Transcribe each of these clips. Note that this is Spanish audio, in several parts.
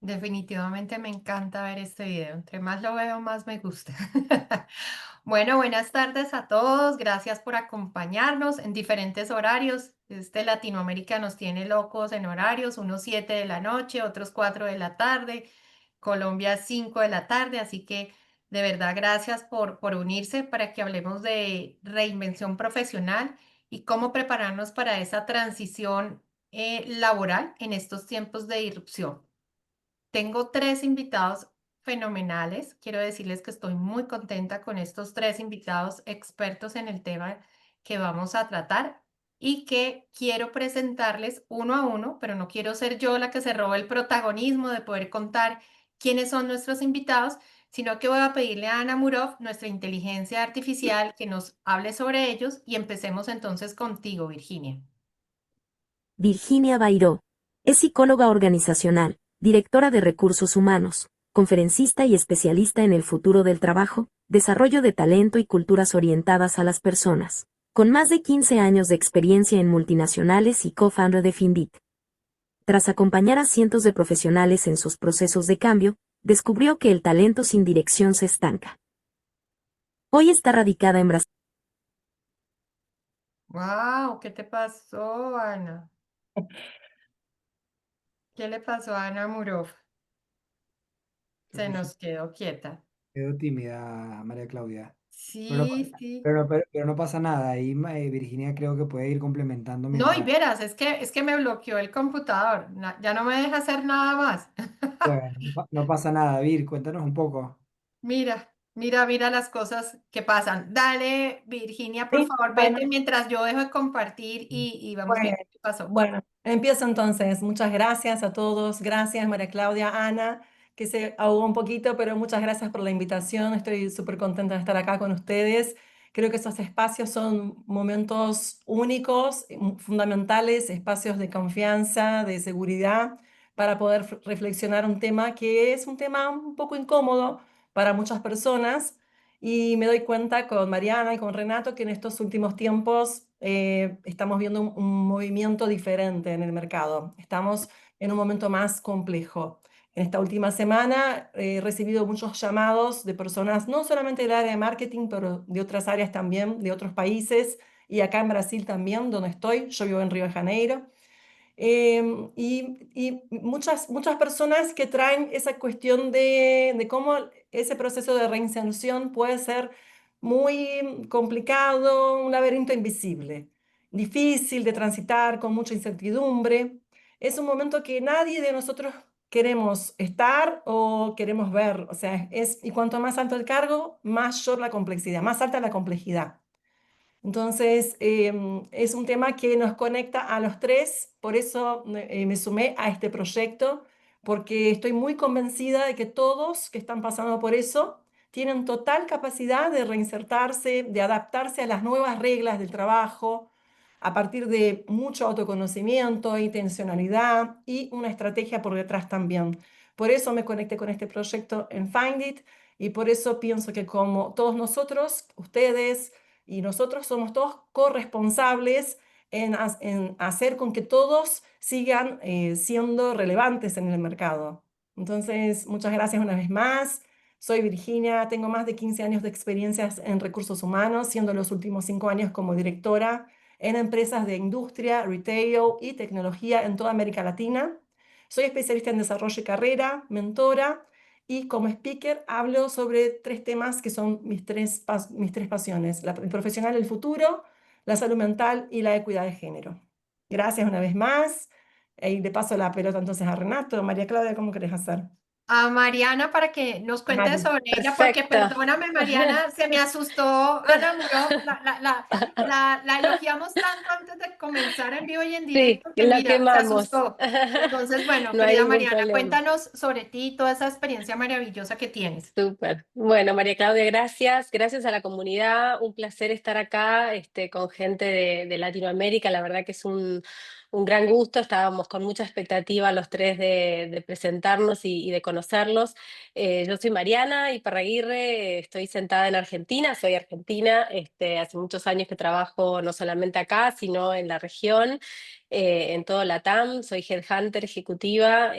Definitivamente me encanta ver este video. Entre más lo veo, más me gusta. Bueno, buenas tardes a todos. Gracias por acompañarnos en diferentes horarios. Latinoamérica nos tiene locos en horarios, unos 7 de la noche, otros 4 de la tarde, Colombia 5 de la tarde. Así que de verdad, gracias por unirse para que hablemos de reinvención profesional y cómo prepararnos para esa transición laboral en estos tiempos de irrupción. Tengo 3 invitados fenomenales. Quiero decirles que estoy muy contenta con estos 3 invitados expertos en el tema que vamos a tratar y que quiero presentarles uno a uno, pero no quiero ser yo la que se robe el protagonismo de poder contar quiénes son nuestros invitados, sino que voy a pedirle a Ana Murov, nuestra inteligencia artificial, que nos hable sobre ellos y empecemos entonces contigo, Virginia. Virginia Bairó. Es psicóloga organizacional, directora de recursos humanos, conferencista y especialista en el futuro del trabajo, desarrollo de talento y culturas orientadas a las personas. Con más de 15 años de experiencia en multinacionales y co-founder de Findit. Tras acompañar a cientos de profesionales en sus procesos de cambio, descubrió que el talento sin dirección se estanca. Hoy está radicada en Brasil. Wow, ¿qué te pasó, Ana? ¿Qué le pasó a Ana Murov? Creo Se que se nos quedó quieta. quedó tímida María Claudia. Pero no, Sí, sí. pero no pasa nada. Ahí Virginia creo que puede ir complementando No, y mientras. verás, es que me bloqueó el computador. Ya no me deja hacer nada más. Bueno, no pasa nada. Vir, cuéntanos un poco. Mira, mira, mira las cosas que pasan. Dale, Virginia, por Sí, favor, bueno, vete mientras yo dejo de compartir y vamos bueno, viendo qué pasó. bueno, empiezo entonces. Muchas gracias a todos. Gracias, María Claudia, Ana, que se ahogó un poquito, pero muchas gracias por la invitación. Estoy súper contenta de estar acá con ustedes. Creo que esos espacios son momentos únicos, fundamentales, espacios de confianza, de seguridad, para poder reflexionar un tema que es un tema un poco incómodo para muchas personas. Y me doy cuenta con Mariana y con Renato que en estos últimos tiempos estamos viendo un movimiento diferente en el mercado. Estamos en un momento más complejo. En esta última semana he recibido muchos llamados de personas, no solamente del área de marketing, pero de otras áreas también, de otros países, y acá en Brasil también, donde estoy. Yo vivo en Río de Janeiro. Y muchas personas que traen esa cuestión de cómo ese proceso de reinserción puede ser muy complicado, un laberinto invisible, difícil de transitar, con mucha incertidumbre. Es un momento que nadie de nosotros queremos estar o queremos ver. O sea, y cuanto más alto el cargo, mayor la complejidad, más alta la complejidad. Entonces, es un tema que nos conecta a los tres, por eso me sumé a este proyecto, porque estoy muy convencida de que todos que están pasando por eso tienen total capacidad de reinsertarse, de adaptarse a las nuevas reglas del trabajo, a partir de mucho autoconocimiento, intencionalidad y una estrategia por detrás también. Por eso me conecté con este proyecto en Find It y por eso pienso que como todos nosotros, ustedes, y nosotros somos todos corresponsables en hacer con que todos sigan siendo relevantes en el mercado. Entonces, muchas gracias una vez más. Soy Virginia, tengo más de 15 años de experiencias en recursos humanos, siendo los últimos 5 años como directora en empresas de industria, retail y tecnología en toda América Latina. Soy especialista en desarrollo y carrera, mentora, y como speaker hablo sobre 3 temas que son mis tres pasiones: el profesional del futuro, la salud mental y la equidad de género. Gracias una vez más. Y le paso la pelota entonces a Renato. María Claudia, ¿cómo querés hacer? A Mariana para que nos cuente Dale. sobre ella, porque Perfecto. perdóname, Mariana, se me asustó Ana Murov. La elogiamos tanto antes de comenzar en vivo y en Sí, directo que la mira, se quemamos. asustó. Entonces, bueno, No hay querida ningún Mariana, problema. cuéntanos sobre ti y toda esa experiencia maravillosa que tienes. Súper. Bueno, María Claudia, gracias. Gracias a la comunidad. Un placer estar acá, con gente de Latinoamérica. La verdad que es un gran gusto. Estábamos con mucha expectativa los tres de presentarnos y de conocerlos. Yo soy Mariana Iparraguirre, estoy sentada en Argentina, soy argentina. Hace muchos años que trabajo no solamente acá, sino en la región, en todo LATAM. Soy headhunter ejecutiva.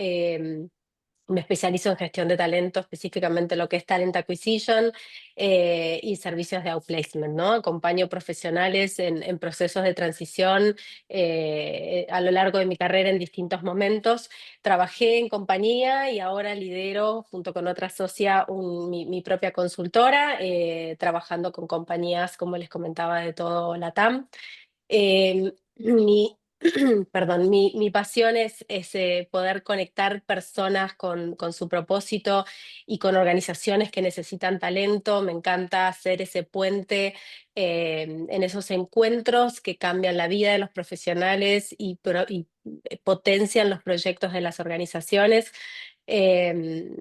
Me especializo en gestión de talento, específicamente lo que es Talent Acquisition y servicios de outplacement, ¿no? Acompaño profesionales en procesos de transición a lo largo de mi carrera en distintos momentos. Trabajé en compañía y ahora lidero, junto con otra socia, mi propia consultora, trabajando con compañías, como les comentaba, de todo LATAM. Perdón, mi pasión es poder conectar personas con su propósito y con organizaciones que necesitan talento. Me encanta hacer ese puente en esos encuentros que cambian la vida de los profesionales y potencian los proyectos de las organizaciones. Eh,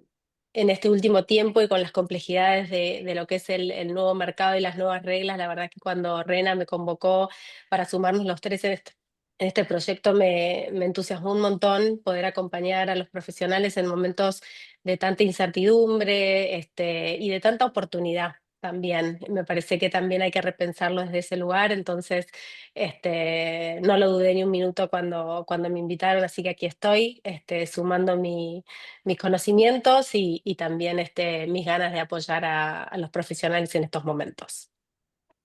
en este último tiempo y con las complejidades de lo que es el nuevo mercado y las nuevas reglas, la verdad que cuando Rena me convocó para sumarnos los tres en este proyecto me entusiasmó un montón poder acompañar a los profesionales en momentos de tanta incertidumbre y de tanta oportunidad también. Me parece que también hay que repensarlo desde ese lugar, entonces no lo dudé ni un minuto cuando me invitaron, así que aquí estoy sumando mis conocimientos y también mis ganas de apoyar a los profesionales en estos momentos.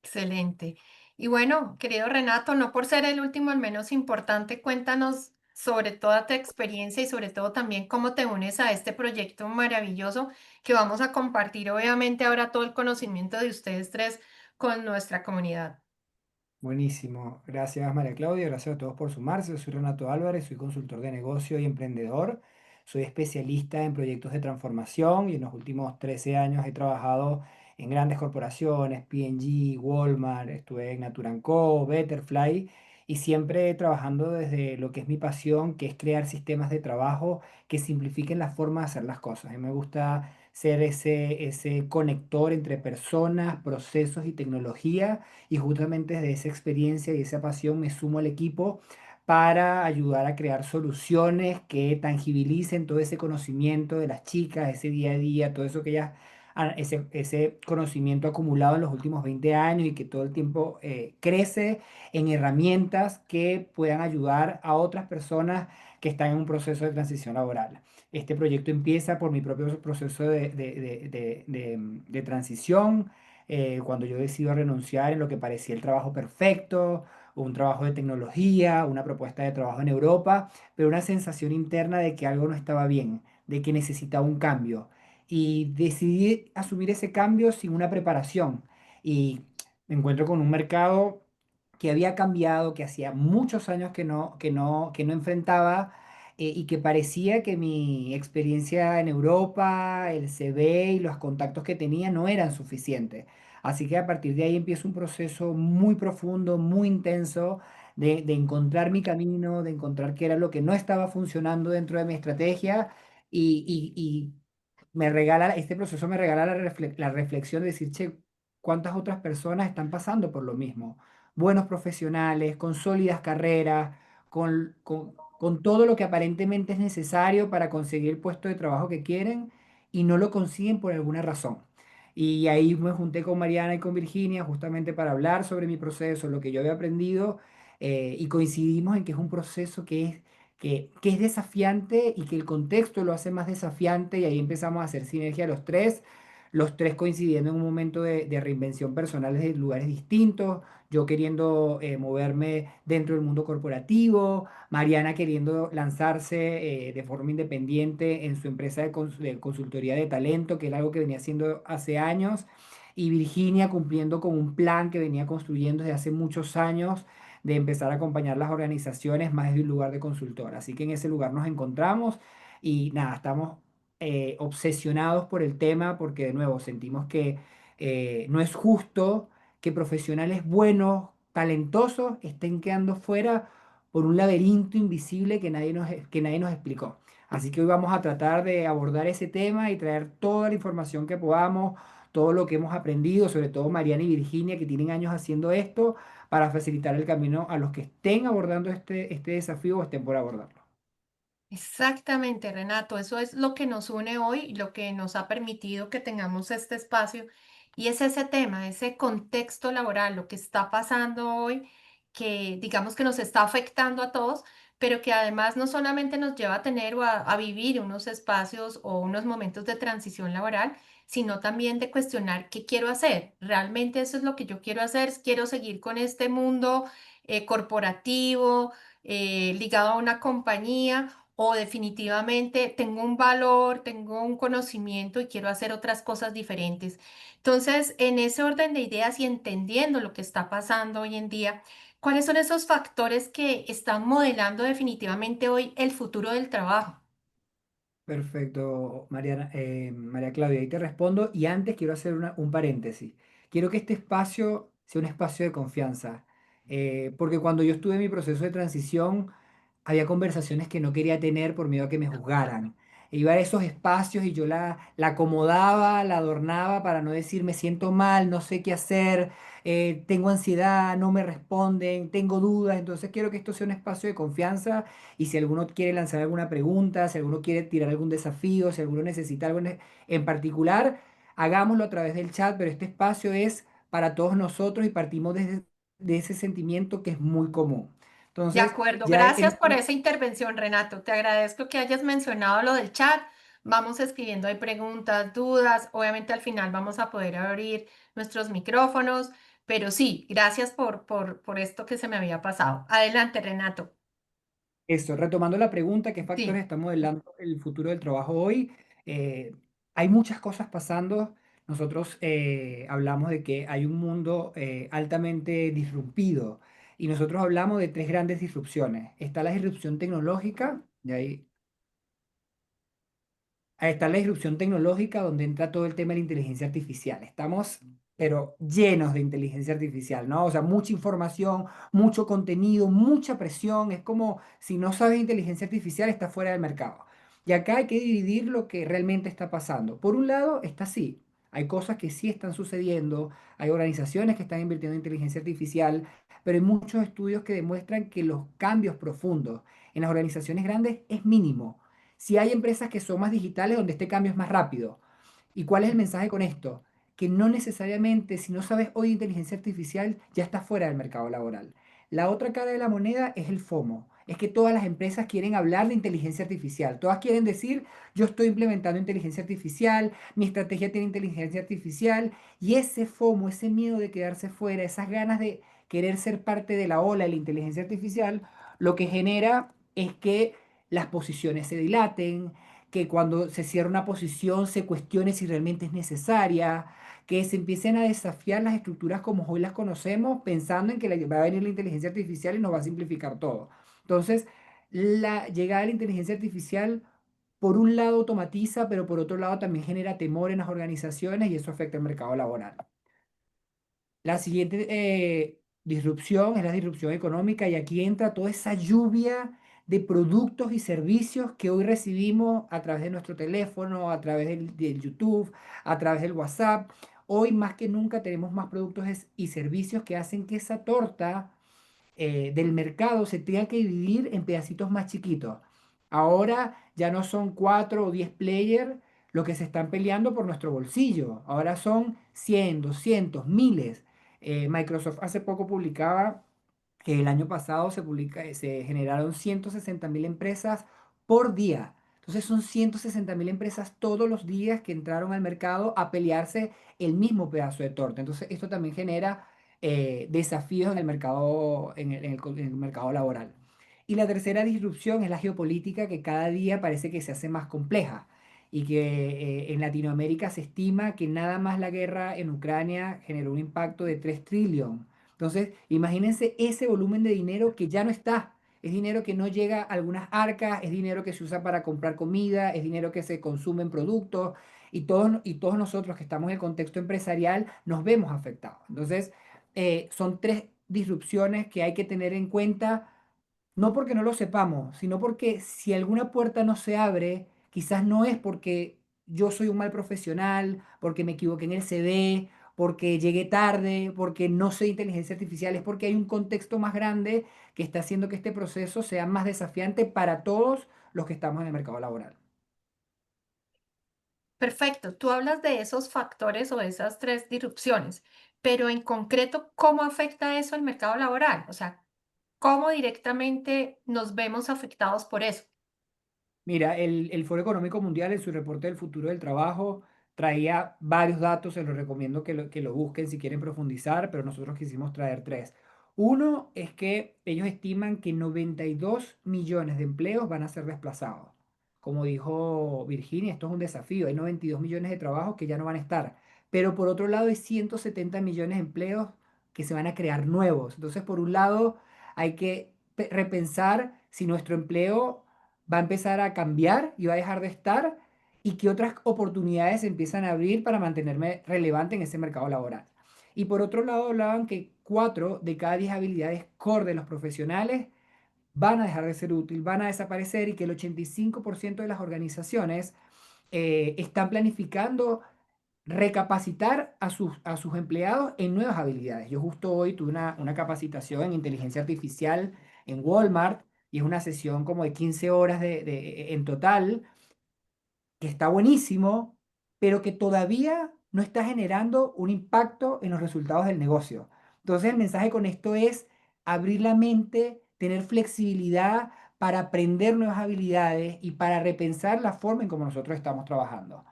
Excelente. Y bueno, querido Renato, no por ser el último, el menos importante, cuéntanos sobre toda tu experiencia y sobre todo también cómo te unes a este proyecto maravilloso que vamos a compartir, obviamente, ahora todo el conocimiento de ustedes tres con nuestra comunidad. Buenísimo. Gracias María Claudia, gracias a todos por sumarse. Yo soy Renato Álvarez, soy consultor de negocio y emprendedor. Soy especialista en proyectos de transformación y en los últimos 13 años he trabajado en grandes corporaciones, P&G, Walmart, estuve en Natura Co, Betterfly y siempre trabajando desde lo que es mi pasión, que es crear sistemas de trabajo que simplifiquen la forma de hacer las cosas. A mí me gusta ser ese conector entre personas, procesos y tecnología y justamente desde esa experiencia y esa pasión me sumo al equipo para ayudar a crear soluciones que tangibilicen todo ese conocimiento de las chicas, ese día a día, todo eso que ellas, ese conocimiento acumulado en los últimos 20 años y que todo el tiempo crece en herramientas que puedan ayudar a otras personas que están en un proceso de transición laboral. Este proyecto empieza por mi propio proceso de transición cuando yo decido renunciar en lo que parecía el trabajo perfecto, un trabajo de tecnología, una propuesta de trabajo en Europa, pero una sensación interna de que algo no estaba bien, de que necesitaba un cambio. Y decidí asumir ese cambio sin una preparación. Y me encuentro con un mercado que había cambiado, que hacía muchos años que no enfrentaba y que parecía que mi experiencia en Europa, el CV y los contactos que tenía no eran suficientes. Así que a partir de ahí empieza un proceso muy profundo, muy intenso de encontrar mi camino, de encontrar qué era lo que no estaba funcionando dentro de mi estrategia y este proceso me regala la reflexión de decir, che, ¿cuántas otras personas están pasando por lo mismo? Buenos profesionales, con sólidas carreras, con todo lo que aparentemente es necesario para conseguir el puesto de trabajo que quieren y no lo consiguen por alguna razón. Y ahí me junté con Mariana y con Virginia justamente para hablar sobre mi proceso, lo que yo había aprendido, y coincidimos en que es un proceso que es desafiante y que el contexto lo hace más desafiante y ahí empezamos a hacer sinergia los tres coincidiendo en un momento de reinvención personal desde lugares distintos, yo queriendo moverme dentro del mundo corporativo, Mariana queriendo lanzarse de forma independiente en su empresa de consultoría de talento, que era algo que venía haciendo hace años, y Virginia cumpliendo con un plan que venía construyendo desde hace muchos años de empezar a acompañar las organizaciones más desde un lugar de consultora. Así que en ese lugar nos encontramos y nada, estamos obsesionados por el tema porque de nuevo sentimos que no es justo que profesionales buenos, talentosos, estén quedando fuera por un laberinto invisible que nadie nos explicó. Así que hoy vamos a tratar de abordar ese tema y traer toda la información que podamos, todo lo que hemos aprendido, sobre todo Mariana y Virginia, que tienen años haciendo esto, para facilitar el camino a los que estén abordando este desafío o estén por abordarlo. Exactamente, Renato, eso es lo que nos une hoy y lo que nos ha permitido que tengamos este espacio. Y es ese tema, ese contexto laboral, lo que está pasando hoy, que digamos que nos está afectando a todos, pero que además no solamente nos lleva a tener o a vivir unos espacios o unos momentos de transición laboral, sino también de cuestionar qué quiero hacer. ¿Realmente eso es lo que yo quiero hacer? ¿Quiero seguir con este mundo corporativo, ligado a una compañía? ¿O definitivamente tengo un valor, tengo un conocimiento y quiero hacer otras cosas diferentes? Entonces, en ese orden de ideas y entendiendo lo que está pasando hoy en día, ¿cuáles son esos factores que están modelando definitivamente hoy el futuro del trabajo? Perfecto, Mariana, María Claudia, ahí te respondo. Y antes quiero hacer un paréntesis. Quiero que este espacio sea un espacio de confianza, porque cuando yo estuve en mi proceso de transición, había conversaciones que no quería tener por miedo a que me juzgaran. E iba a esos espacios y yo la acomodaba, la adornaba para no decir me siento mal, no sé qué hacer, tengo ansiedad, no me responden, tengo dudas. Entonces quiero que esto sea un espacio de confianza y si alguno quiere lanzar alguna pregunta, si alguno quiere tirar algún desafío, si alguno necesita algo en particular, hagámoslo a través del chat, pero este espacio es para todos nosotros y partimos de ese sentimiento que es muy común. De Entonces, acuerdo, ya gracias por esa intervención, Renato. Te agradezco que hayas mencionado lo del chat. Vamos escribiendo ahí preguntas, dudas. Obviamente al final vamos a poder abrir nuestros micrófonos, pero sí, gracias por esto que se me había pasado. Adelante, Renato. eso, retomando la pregunta, ¿qué factores Sí. están modelando el futuro del trabajo hoy? Eh, Hay muchas cosas pasando. Nosotros hablamos de que hay un mundo altamente disrumpido y nosotros hablamos de tres grandes disrupciones. Está la disrupción tecnológica, de ahí ahí está la disrupción tecnológica donde entra todo el tema de la inteligencia artificial. Estamos, pero llenos de inteligencia artificial, ¿no? O sea, mucha información, mucho contenido, mucha presión. Es como si no sabes inteligencia artificial, está fuera del mercado. Y acá hay que dividir lo que realmente está pasando. Por un lado, está así. Hay cosas que sí están sucediendo, hay organizaciones que están invirtiendo en inteligencia artificial, pero hay muchos estudios que demuestran que los cambios profundos en las organizaciones grandes es mínimo. Si hay empresas que son más digitales donde este cambio es más rápido. ¿Y cuál es el mensaje con esto? Que no necesariamente, si no sabes hoy inteligencia artificial, ya estás fuera del mercado laboral. La otra cara de la moneda es el FOMO. Es que todas las empresas quieren hablar de inteligencia artificial. Todas quieren decir, yo estoy implementando inteligencia artificial, mi estrategia tiene inteligencia artificial. Y ese FOMO, ese miedo de quedarse fuera, esas ganas de querer ser parte de la ola de la inteligencia artificial, lo que genera es que las posiciones se dilaten, que cuando se cierra una posición se cuestione si realmente es necesaria, que se empiecen a desafiar las estructuras como hoy las conocemos, pensando en que va a venir la inteligencia artificial y nos va a simplificar todo. Entonces, la llegada de la inteligencia artificial, por un lado automatiza, pero por otro lado también genera temor en las organizaciones y eso afecta el mercado laboral. La siguiente disrupción es la disrupción económica y aquí entra toda esa lluvia de productos y servicios que hoy recibimos a través de nuestro teléfono, a través del YouTube, a través del WhatsApp. Hoy más que nunca tenemos más productos y servicios que hacen que esa torta del mercado se tenga que dividir en pedacitos más chiquitos. Ahora ya no son 4 o 10 players los que se están peleando por nuestro bolsillo. Ahora son 100, 200, miles. Microsoft hace poco publicaba que el año pasado se generaron 160.000 empresas por día. Entonces son 160.000 empresas todos los días que entraron al mercado a pelearse el mismo pedazo de torta. Entonces esto también genera desafíos en el mercado, en el mercado laboral. Y la tercera disrupción es la geopolítica que cada día parece que se hace más compleja y que en Latinoamérica se estima que nada más la guerra en Ucrania generó un impacto de 3 trillones. Entonces, imagínense ese volumen de dinero que ya no está. Es dinero que no llega a algunas arcas, es dinero que se usa para comprar comida, es dinero que se consume en productos y todos nosotros que estamos en el contexto empresarial nos vemos afectados. Entonces, son tres disrupciones que hay que tener en cuenta, no porque no lo sepamos, sino porque si alguna puerta no se abre, quizás no es porque yo soy un mal profesional, porque me equivoqué en el CV, porque llegué tarde, porque no sé inteligencia artificial, es porque hay un contexto más grande que está haciendo que este proceso sea más desafiante para todos los que estamos en el mercado laboral. Perfecto, tú hablas de esos factores o de esas tres disrupciones, pero en concreto, ¿cómo afecta eso al mercado laboral? O sea, ¿Cómo directamente nos vemos afectados por eso? Mira, el Foro Económico Mundial en su reporte del futuro del trabajo traía varios datos, se los recomiendo que lo busquen si quieren profundizar, pero nosotros quisimos traer tres. Uno es que ellos estiman que 92 millones de empleos van a ser desplazados. Como dijo Virginia, esto es un desafío, hay 92 millones de trabajos que ya no van a estar, pero por otro lado hay 170 millones de empleos que se van a crear nuevos. Entonces, por un lado, hay que repensar si nuestro empleo va a empezar a cambiar y va a dejar de estar y qué otras oportunidades se empiezan a abrir para mantenerme relevante en ese mercado laboral. Y por otro lado, hablaban que 4 de cada 10 habilidades core de los profesionales van a dejar de ser útil, van a desaparecer y que el 85% de las organizaciones están planificando recapacitar a sus empleados en nuevas habilidades. Yo justo hoy tuve una capacitación en inteligencia artificial en Walmart y es una sesión como de 15 horas en total, que está buenísimo, pero que todavía no está generando un impacto en los resultados del negocio. Entonces el mensaje con esto es abrir la mente, tener flexibilidad para aprender nuevas habilidades y para repensar la forma en cómo nosotros estamos trabajando.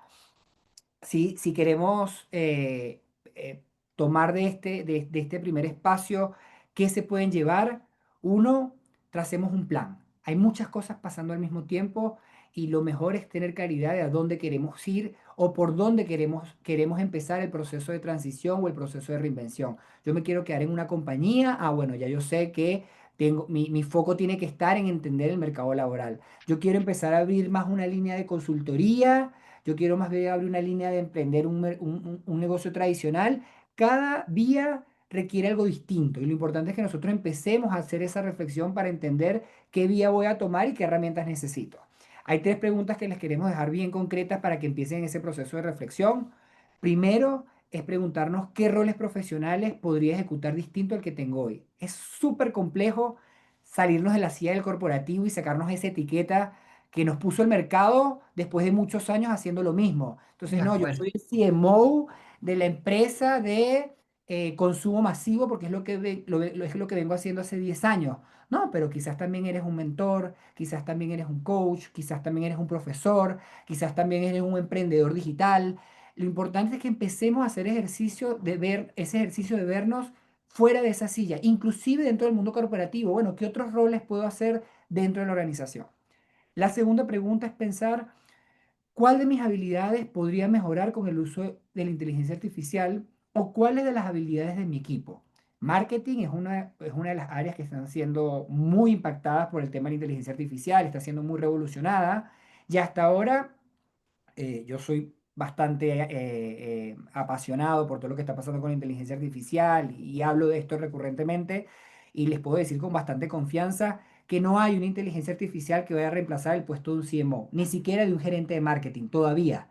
Si queremos tomar de este primer espacio, ¿qué se pueden llevar? Uno, tracemos un plan. Hay muchas cosas pasando al mismo tiempo y lo mejor es tener claridad de a dónde queremos ir o por dónde queremos empezar el proceso de transición o el proceso de reinvención. Yo me quiero quedar en una compañía, bueno, ya yo sé que mi foco tiene que estar en entender el mercado laboral. Yo quiero empezar a abrir más una línea de consultoría, yo quiero más bien abrir una línea de emprender un negocio tradicional. Cada vía requiere algo distinto y lo importante es que nosotros empecemos a hacer esa reflexión para entender qué vía voy a tomar y qué herramientas necesito. Hay tres preguntas que les queremos dejar bien concretas para que empiecen ese proceso de reflexión. Primero es preguntarnos qué roles profesionales podría ejecutar distinto al que tengo hoy. Es súper complejo salirnos de la silla del corporativo y sacarnos esa etiqueta que nos puso el mercado después de muchos años haciendo lo mismo. De Entonces, no, yo acuerdo. soy el CMO de la empresa de consumo masivo porque es es lo que vengo haciendo hace 10 años. No, pero quizás también eres un mentor, quizás también eres un coach, quizás también eres un profesor, quizás también eres un emprendedor digital. Lo importante es que empecemos a hacer ese ejercicio de vernos fuera de esa silla, inclusive dentro del mundo corporativo. Bueno, ¿qué otros roles puedo hacer dentro de la organización? La segunda pregunta es pensar cuál de mis habilidades podría mejorar con el uso de la inteligencia artificial o cuáles de las habilidades de mi equipo. Marketing es una de las áreas que están siendo muy impactadas por el tema de la inteligencia artificial, está siendo muy revolucionada y hasta ahora yo soy bastante apasionado por todo lo que está pasando con la inteligencia artificial y hablo de esto recurrentemente y les puedo decir con bastante confianza que no hay una inteligencia artificial que vaya a reemplazar el puesto de un CMO, ni siquiera de un gerente de marketing todavía.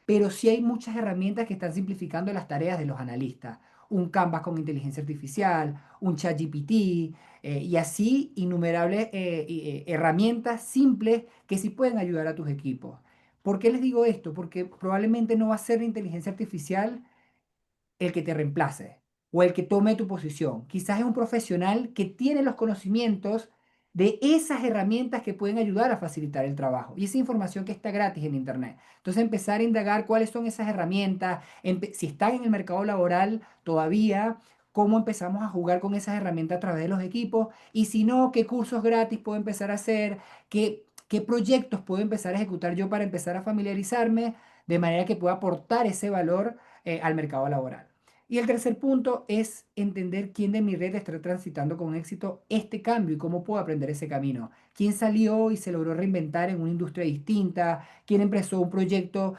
Pero sí hay muchas herramientas que están simplificando las tareas de los analistas. Un Canvas con inteligencia artificial, un ChatGPT y así innumerables herramientas simples que sí pueden ayudar a tus equipos. ¿Por qué les digo esto? Porque probablemente no va a ser la inteligencia artificial el que te reemplace o el que tome tu posición. Quizás es un profesional que tiene los conocimientos de esas herramientas que pueden ayudar a facilitar el trabajo y esa información que está gratis en Internet. Entonces empezar a indagar cuáles son esas herramientas, si están en el mercado laboral todavía, cómo empezamos a jugar con esas herramientas a través de los equipos y si no, qué cursos gratis puedo empezar a hacer, qué proyectos puedo empezar a ejecutar yo para empezar a familiarizarme de manera que pueda aportar ese valor al mercado laboral. Y el tercer punto es entender quién de mi red está transitando con éxito este cambio y cómo puedo aprender ese camino. ¿Quién salió y se logró reinventar en una industria distinta? ¿Quién empezó un proyecto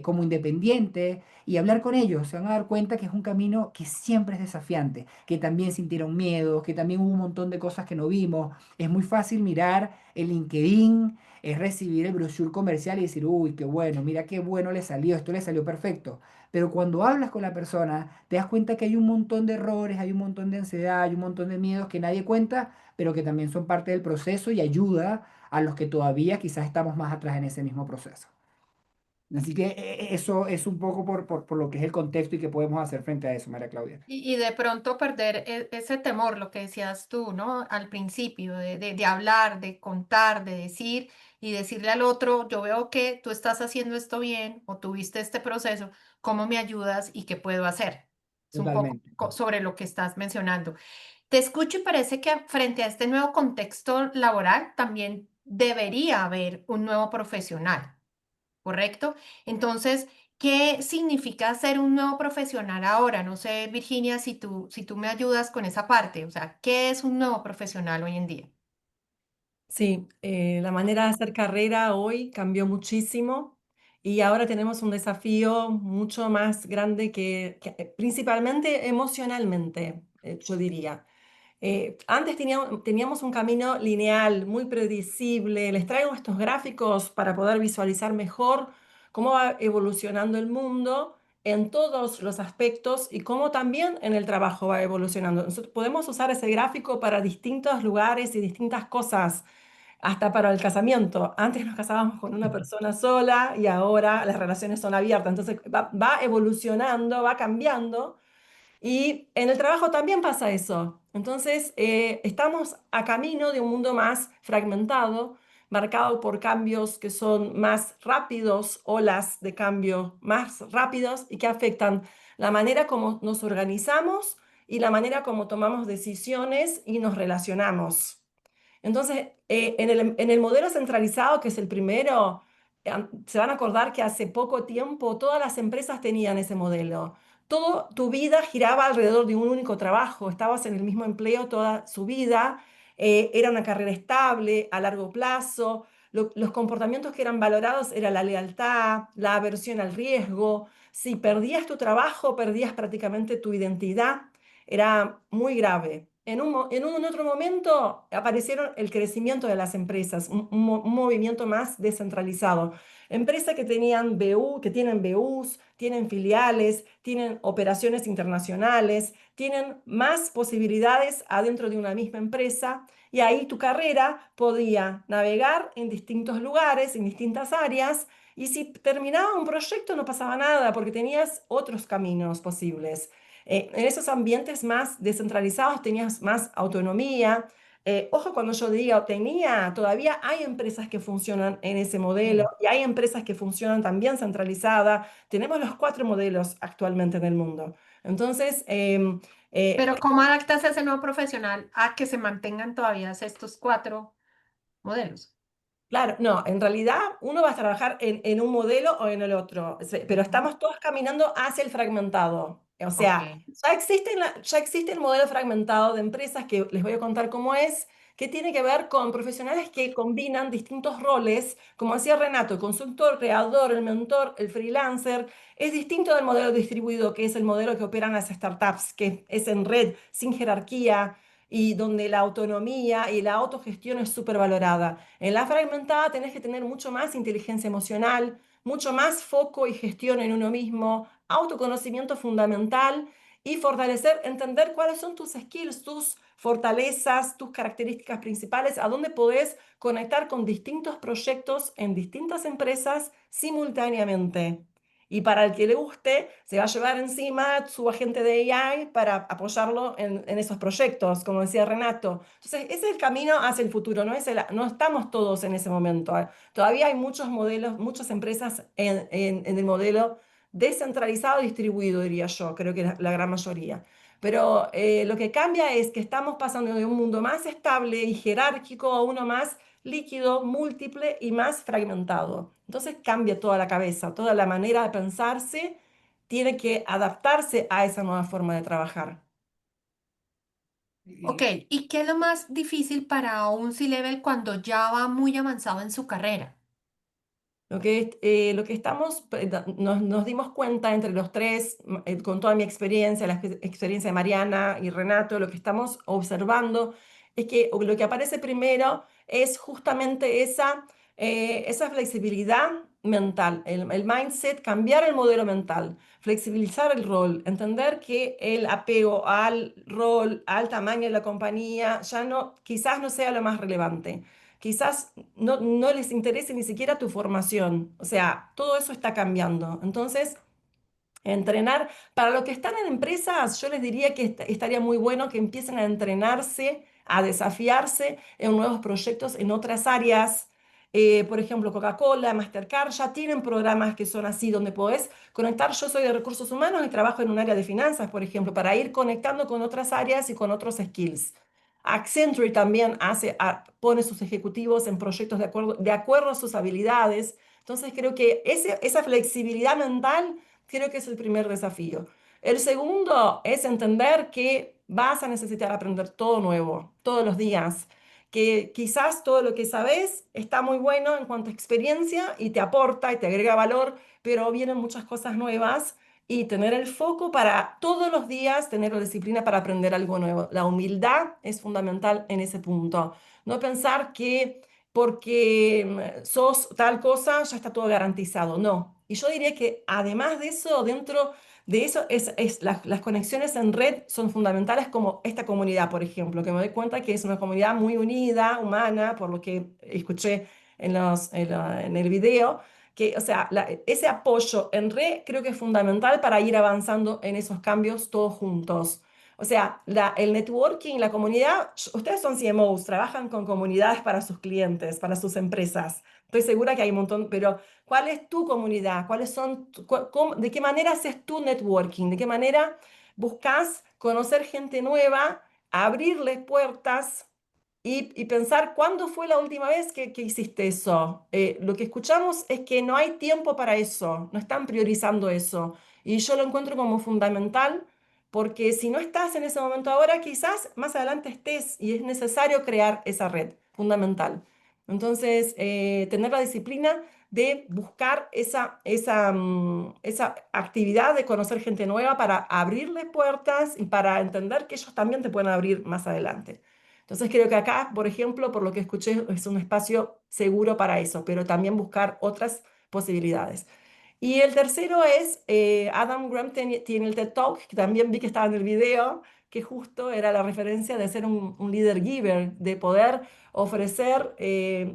como independiente? Y hablar con ellos, se van a dar cuenta que es un camino que siempre es desafiante, que también sintieron miedo, que también hubo un montón de cosas que no vimos. Es muy fácil mirar el LinkedIn, es recibir el brochure comercial y decir, uy, qué bueno, mira qué bueno le salió, esto le salió perfecto. Pero cuando hablas con la persona, te das cuenta que hay un montón de errores, hay un montón de ansiedad, hay un montón de miedos que nadie cuenta, pero que también son parte del proceso y ayuda a los que todavía quizás estamos más atrás en ese mismo proceso. Así que eso es un poco por lo que es el contexto y qué podemos hacer frente a eso, María Claudia. Y de pronto perder ese temor, lo que decías tú, ¿no? Al principio, de hablar, de contar, de decir y decirle al otro, yo veo que tú estás haciendo esto bien o tuviste este proceso, ¿cómo me ayudas y qué puedo hacer? Es un poco Totalmente. sobre lo que estás mencionando. Te escucho y parece que frente a este nuevo contexto laboral también debería haber un nuevo profesional. ¿Correcto? Entonces, ¿qué significa ser un nuevo profesional ahora? No sé, Virginia, si tú me ayudas con esa parte, o sea, ¿qué es un nuevo profesional hoy en día? Sí, la manera de hacer carrera hoy cambió muchísimo y ahora tenemos un desafío mucho más grande principalmente emocionalmente, yo diría. Antes teníamos un camino lineal, muy predecible. Les traigo estos gráficos para poder visualizar mejor cómo va evolucionando el mundo en todos los aspectos y cómo también en el trabajo va evolucionando. Nosotros podemos usar ese gráfico para distintos lugares y distintas cosas, hasta para el casamiento. Antes nos casábamos con una persona sola y ahora las relaciones son abiertas. Entonces va evolucionando, va cambiando. Y en el trabajo también pasa eso. Entonces, estamos a camino de un mundo más fragmentado, marcado por cambios que son más rápidos, olas de cambio más rápidos y que afectan la manera como nos organizamos y la manera como tomamos decisiones y nos relacionamos. Entonces, en el modelo centralizado, que es el primero, se van a acordar que hace poco tiempo todas las empresas tenían ese modelo. Todo tu vida giraba alrededor de un único trabajo, estabas en el mismo empleo toda su vida, era una carrera estable, a largo plazo, los comportamientos que eran valorados era la lealtad, la aversión al riesgo. Si perdías tu trabajo, perdías prácticamente tu identidad, era muy grave. En un otro momento aparecieron el crecimiento de las empresas, un movimiento más descentralizado. Empresas que tenían BU, que tienen BUs, tienen filiales, tienen operaciones internacionales, tienen más posibilidades adentro de una misma empresa y ahí tu carrera podía navegar en distintos lugares, en distintas áreas y si terminaba un proyecto no pasaba nada porque tenías otros caminos posibles. En esos ambientes más descentralizados tenías más autonomía. Ojo, cuando yo digo tenía, todavía hay empresas que funcionan en ese modelo Sí. y hay empresas que funcionan también centralizadas. Tenemos los cuatro modelos actualmente en el mundo. Entonces, Pero ¿cómo adaptas a ese nuevo profesional a que se mantengan todavía estos cuatro modelos? claro, no, en realidad uno va a trabajar en un modelo o en el otro, pero Ujú. estamos todos caminando hacia el fragmentado. O Ok. sea, ya existe el modelo fragmentado de empresas que les voy a contar cómo es, que tiene que ver con profesionales que combinan distintos roles, como decía Renato, el consultor, creador, el mentor, el freelancer. Es distinto del modelo distribuido, que es el modelo que operan las startups, que es en red, sin jerarquía y donde la autonomía y la autogestión es súper valorada. En la fragmentada tenés que tener mucho más inteligencia emocional, mucho más foco y gestión en uno mismo, autoconocimiento fundamental y fortalecer, entender cuáles son tus skills, tus fortalezas, tus características principales, a dónde podés conectar con distintos proyectos en distintas empresas simultáneamente. Y para el que le guste, se va a llevar encima su agente de AI para apoyarlo en esos proyectos, como decía Renato. Entonces, ese es el camino hacia el futuro, no estamos todos en ese momento. Todavía hay muchos modelos, muchas empresas en el modelo descentralizado y distribuido, diría yo, creo que la gran mayoría. Pero lo que cambia es que estamos pasando de un mundo más estable y jerárquico a uno más líquido, múltiple y más fragmentado. Entonces cambia toda la cabeza, toda la manera de pensarse tiene que adaptarse a esa nueva forma de trabajar. Ok, Y, ¿y qué es lo más difícil para un C-level cuando ya va muy avanzado en su carrera? Lo que estamos, nos dimos cuenta entre los tres, con toda mi experiencia, la experiencia de Mariana y Renato, lo que estamos observando es que lo que aparece primero es justamente esa flexibilidad mental, el mindset, cambiar el modelo mental, flexibilizar el rol, entender que el apego al rol, al tamaño de la compañía, ya no, quizás no sea lo más relevante, quizás no les interese ni siquiera tu formación. O sea, todo eso está cambiando. Entonces, entrenar, para los que están en empresas, yo les diría que estaría muy bueno que empiecen a entrenarse, a desafiarse en nuevos proyectos en otras áreas. Por ejemplo, Coca-Cola, Mastercard ya tienen programas que son así, donde podés conectar. Yo soy de recursos humanos y trabajo en un área de finanzas, por ejemplo, para ir conectando con otras áreas y con otros skills. Accenture también pone sus ejecutivos en proyectos de acuerdo a sus habilidades. Entonces creo que esa flexibilidad mental creo que es el primer desafío. El segundo es entender que vas a necesitar aprender todo nuevo, todos los días, que quizás todo lo que sabes está muy bueno en cuanto a experiencia y te aporta y te agrega valor, pero vienen muchas cosas nuevas y tener el foco para todos los días tener la disciplina para aprender algo nuevo. La humildad es fundamental en ese punto. No pensar que porque sos tal cosa ya está todo garantizado. No. Y yo diría que además de eso, dentro de eso, las conexiones en red son fundamentales, como esta comunidad, por ejemplo, que me doy cuenta que es una comunidad muy unida, humana, por lo que escuché en el video, que, o sea, ese apoyo en red creo que es fundamental para ir avanzando en esos cambios todos juntos. O sea, el networking, la comunidad, ustedes son CMOs, trabajan con comunidades para sus clientes, para sus empresas. Estoy segura que hay un montón, pero ¿cuál es tu comunidad? ¿Cuáles son, de qué manera haces tu networking? ¿De qué manera buscas conocer gente nueva, abrirles puertas y pensar cuándo fue la última vez que hiciste eso? Lo que escuchamos es que no hay tiempo para eso, no están priorizando eso. Y yo lo encuentro como fundamental porque si no estás en ese momento ahora, quizás más adelante estés y es necesario crear esa red, fundamental. Entonces, tener la disciplina de buscar esa actividad de conocer gente nueva para abrirle puertas y para entender que ellos también te pueden abrir más adelante. Entonces, creo que acá, por ejemplo, por lo que escuché, es un espacio seguro para eso, pero también buscar otras posibilidades. Y el tercero es, Adam Grant tiene el TED Talk, que también vi que estaba en el video, que justo era la referencia de ser un líder giver, de poder ofrecer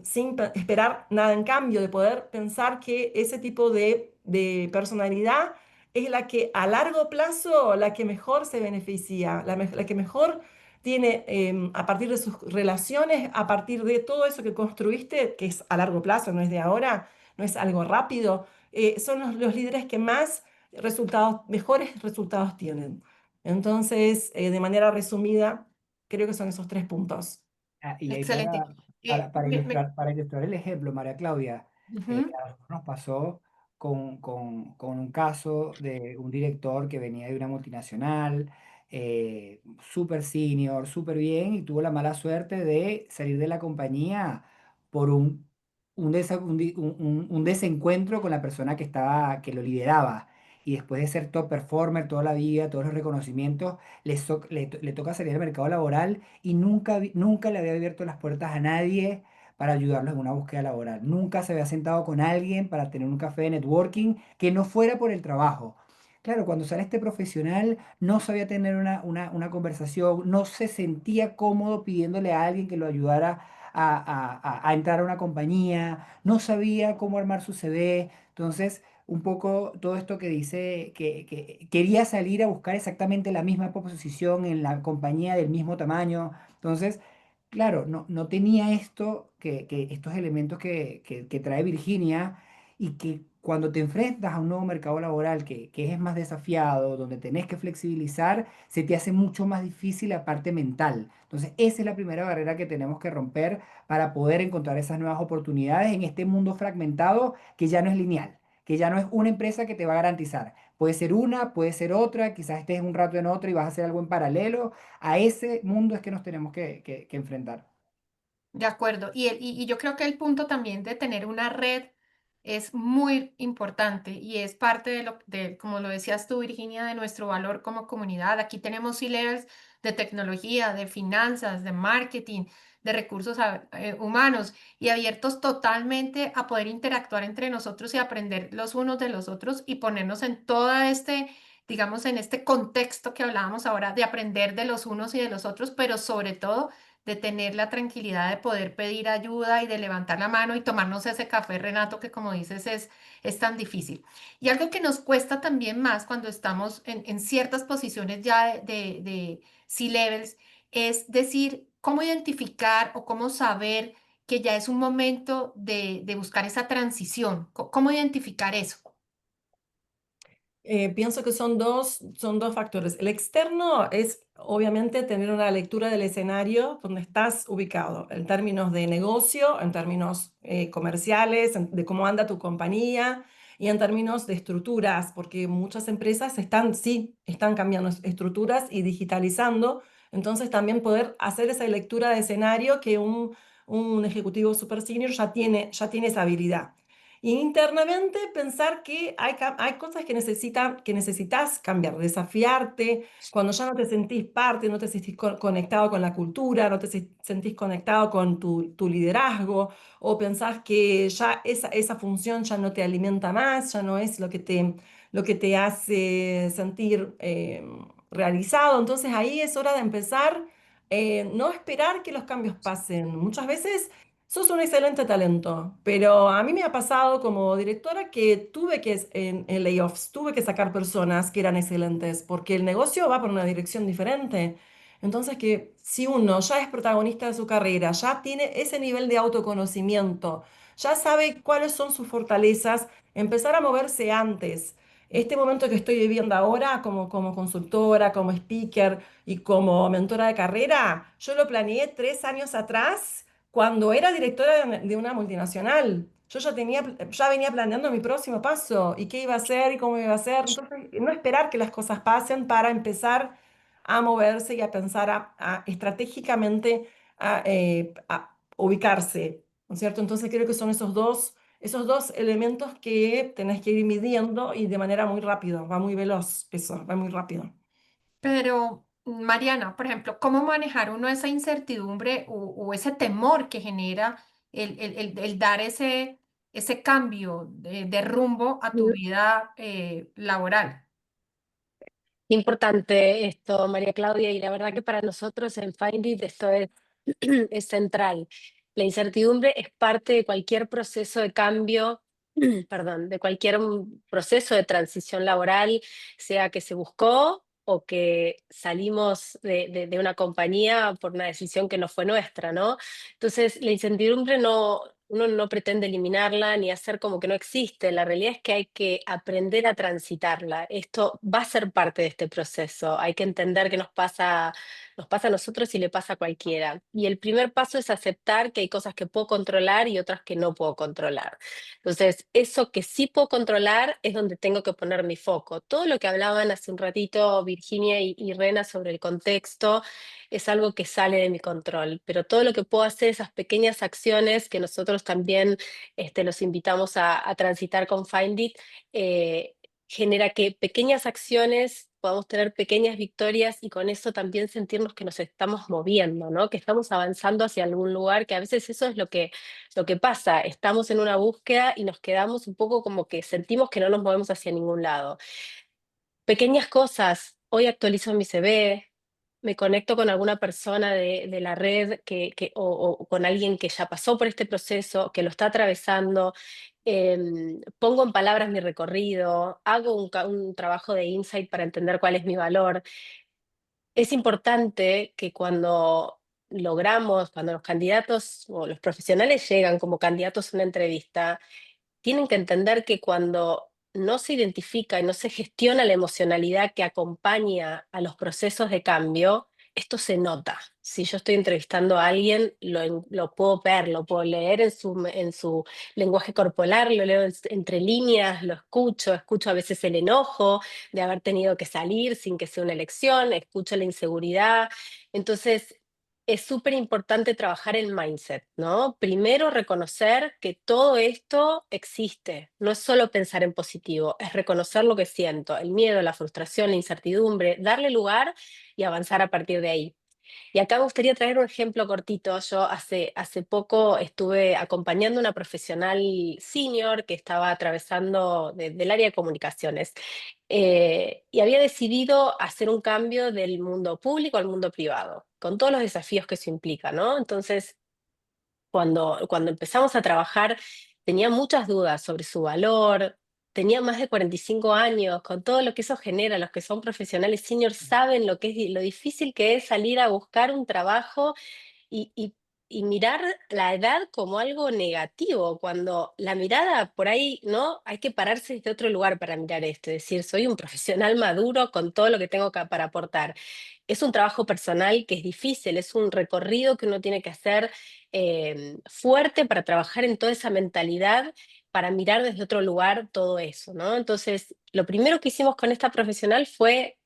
sin esperar nada en cambio, de poder pensar que ese tipo de personalidad es la que a largo plazo, la que mejor se beneficia, la que mejor tiene, a partir de sus relaciones, a partir de todo eso que construiste, que es a largo plazo, no es de ahora, no es algo rápido, son los líderes que más mejores resultados tienen. Entonces, de manera resumida, creo que son esos tres puntos. Y ahí Excelente. para ilustrar el ejemplo, María Claudia, Ujú. a nosotros nos pasó con un caso de un director que venía de una multinacional, súper senior, súper bien, y tuvo la mala suerte de salir de la compañía por un desencuentro con la persona que lo lideraba. Y después de ser top performer toda la vida, todos los reconocimientos, le toca salir al mercado laboral y nunca le había abierto las puertas a nadie para ayudarlo en una búsqueda laboral. Nunca se había sentado con alguien para tener un café de networking que no fuera por el trabajo. Claro, cuando sale este profesional no sabía tener una conversación, no se sentía cómodo pidiéndole a alguien que lo ayudara a entrar a una compañía, no sabía cómo armar su CV. Entonces, un poco todo esto que dice que quería salir a buscar exactamente la misma posición en la compañía del mismo tamaño. Entonces, claro, no tenía estos elementos que trae Virginia y que cuando te enfrentas a un nuevo mercado laboral que es más desafiado, donde tenés que flexibilizar, se te hace mucho más difícil la parte mental. Entonces, esa es la primera barrera que tenemos que romper para poder encontrar esas nuevas oportunidades en este mundo fragmentado que ya no es lineal, que ya no es una empresa que te va a garantizar. Puede ser una, puede ser otra, quizás estés un rato en otra y vas a hacer algo en paralelo. A ese mundo es que nos tenemos que enfrentar. De acuerdo. Y yo creo que el punto también de tener una red es muy importante y es parte como lo decías tú, Virginia, de nuestro valor como comunidad. Aquí tenemos C-levels de tecnología, de finanzas, de marketing, de recursos humanos y abiertos totalmente a poder interactuar entre nosotros y aprender los unos de los otros y ponernos en digamos, en este contexto que hablábamos ahora de aprender de los unos y de los otros, pero sobre todo de tener la tranquilidad de poder pedir ayuda y de levantar la mano y tomarnos ese café, Renato, que como dices es tan difícil. Y algo que nos cuesta también más cuando estamos en ciertas posiciones ya de C-levels es decir, cómo identificar o cómo saber que ya es un momento de buscar esa transición. ¿Cómo identificar eso? Pienso que son dos factores. El externo es obviamente tener una lectura del escenario donde estás ubicado, en términos de negocio, en términos comerciales, de cómo anda tu compañía y en términos de estructuras, porque muchas empresas sí, están cambiando estructuras y digitalizando. Entonces también poder hacer esa lectura de escenario que un ejecutivo super senior ya tiene esa habilidad. Y internamente pensar que hay cosas que necesitas cambiar, desafiarte, cuando ya no te sentís parte, no te sentís conectado con la cultura, no te sentís conectado con tu liderazgo, o pensás que ya esa función ya no te alimenta más, ya no es lo que te hace sentir realizado. Entonces ahí es hora de empezar, no esperar que los cambios pasen. Muchas veces sos un excelente talento, pero a mí me ha pasado como directora que en layoffs, tuve que sacar personas que eran excelentes porque el negocio va por una dirección diferente. Entonces, que si uno ya es protagonista de su carrera, ya tiene ese nivel de autoconocimiento, ya sabe cuáles son sus fortalezas, empezar a moverse antes. Este momento que estoy viviendo ahora como consultora, como speaker y como mentora de carrera, yo lo planeé 3 años atrás cuando era directora de una multinacional. Yo ya venía planeando mi próximo paso y qué iba a hacer y cómo iba a hacer. Entonces, no esperar que las cosas pasen para empezar a moverse y a pensar estratégicamente a ubicarse, ¿no es cierto? Entonces, creo que son esos dos elementos que tenés que ir midiendo y de manera muy rápida, va muy veloz eso, va muy rápido. Pero, Mariana, por ejemplo, ¿cómo manejar uno esa incertidumbre o ese temor que genera el dar ese cambio de rumbo a tu vida laboral? Importante esto, María Claudia, y la verdad que para nosotros en Find It esto es, es central. La incertidumbre es parte de cualquier proceso de cambio, perdón, de cualquier proceso de transición laboral, sea que se buscó o que salimos de una compañía por una decisión que no fue nuestra, ¿no? Entonces, la incertidumbre uno no pretende eliminarla ni hacer como que no existe. La realidad es que hay que aprender a transitarla. Esto va a ser parte de este proceso. Hay que entender que nos pasa a nosotros y le pasa a cualquiera. Y el primer paso es aceptar que hay cosas que puedo controlar y otras que no puedo controlar. Entonces, eso que sí puedo controlar es donde tengo que poner mi foco. Todo lo que hablaban hace un ratito Virginia y Rena sobre el contexto es algo que sale de mi control, pero todo lo que puedo hacer, esas pequeñas acciones que nosotros también los invitamos a transitar con Find It, genera que pequeñas acciones podamos tener pequeñas victorias y con eso también sentirnos que nos estamos moviendo, ¿no? Que estamos avanzando hacia algún lugar, que a veces eso es lo que pasa, estamos en una búsqueda y nos quedamos un poco como que sentimos que no nos movemos hacia ningún lado. Pequeñas cosas, hoy actualizo mi CV, me conecto con alguna persona de la red o con alguien que ya pasó por este proceso, que lo está atravesando, pongo en palabras mi recorrido, hago un trabajo de insight para entender cuál es mi valor. Es importante que cuando los candidatos o los profesionales llegan como candidatos a una entrevista, tienen que entender que cuando no se identifica y no se gestiona la emocionalidad que acompaña a los procesos de cambio, esto se nota. Si yo estoy entrevistando a alguien, lo puedo ver, lo puedo leer en su lenguaje corporal, lo leo entre líneas, lo escucho a veces el enojo de haber tenido que salir sin que sea una elección, escucho la inseguridad. Entonces, es súper importante trabajar el mindset, ¿no? Primero reconocer que todo esto existe, no es solo pensar en positivo, es reconocer lo que siento, el miedo, la frustración, la incertidumbre, darle lugar y avanzar a partir de ahí. Y acá me gustaría traer un ejemplo cortito. Yo hace poco estuve acompañando a una profesional senior que estaba atravesando del área de comunicaciones y había decidido hacer un cambio del mundo público al mundo privado. con todos los desafíos que eso implica, ¿no? Entonces, cuando empezamos a trabajar, tenía muchas dudas sobre su valor. Tenía más de 45 años, con todo lo que eso genera. Los que son profesionales senior saben lo que es, lo difícil que es salir a buscar un trabajo y, y- y mirar la edad como algo negativo, cuando la mirada por ahí, ¿no? Hay que pararse desde otro lugar para mirar esto, es decir, soy un profesional maduro con todo lo que tengo para aportar. Es un trabajo personal que es difícil, es un recorrido que uno tiene que hacer fuerte para trabajar en toda esa mentalidad, para mirar desde otro lugar todo eso, ¿no? Entonces, lo primero que hicimos con esta profesional fue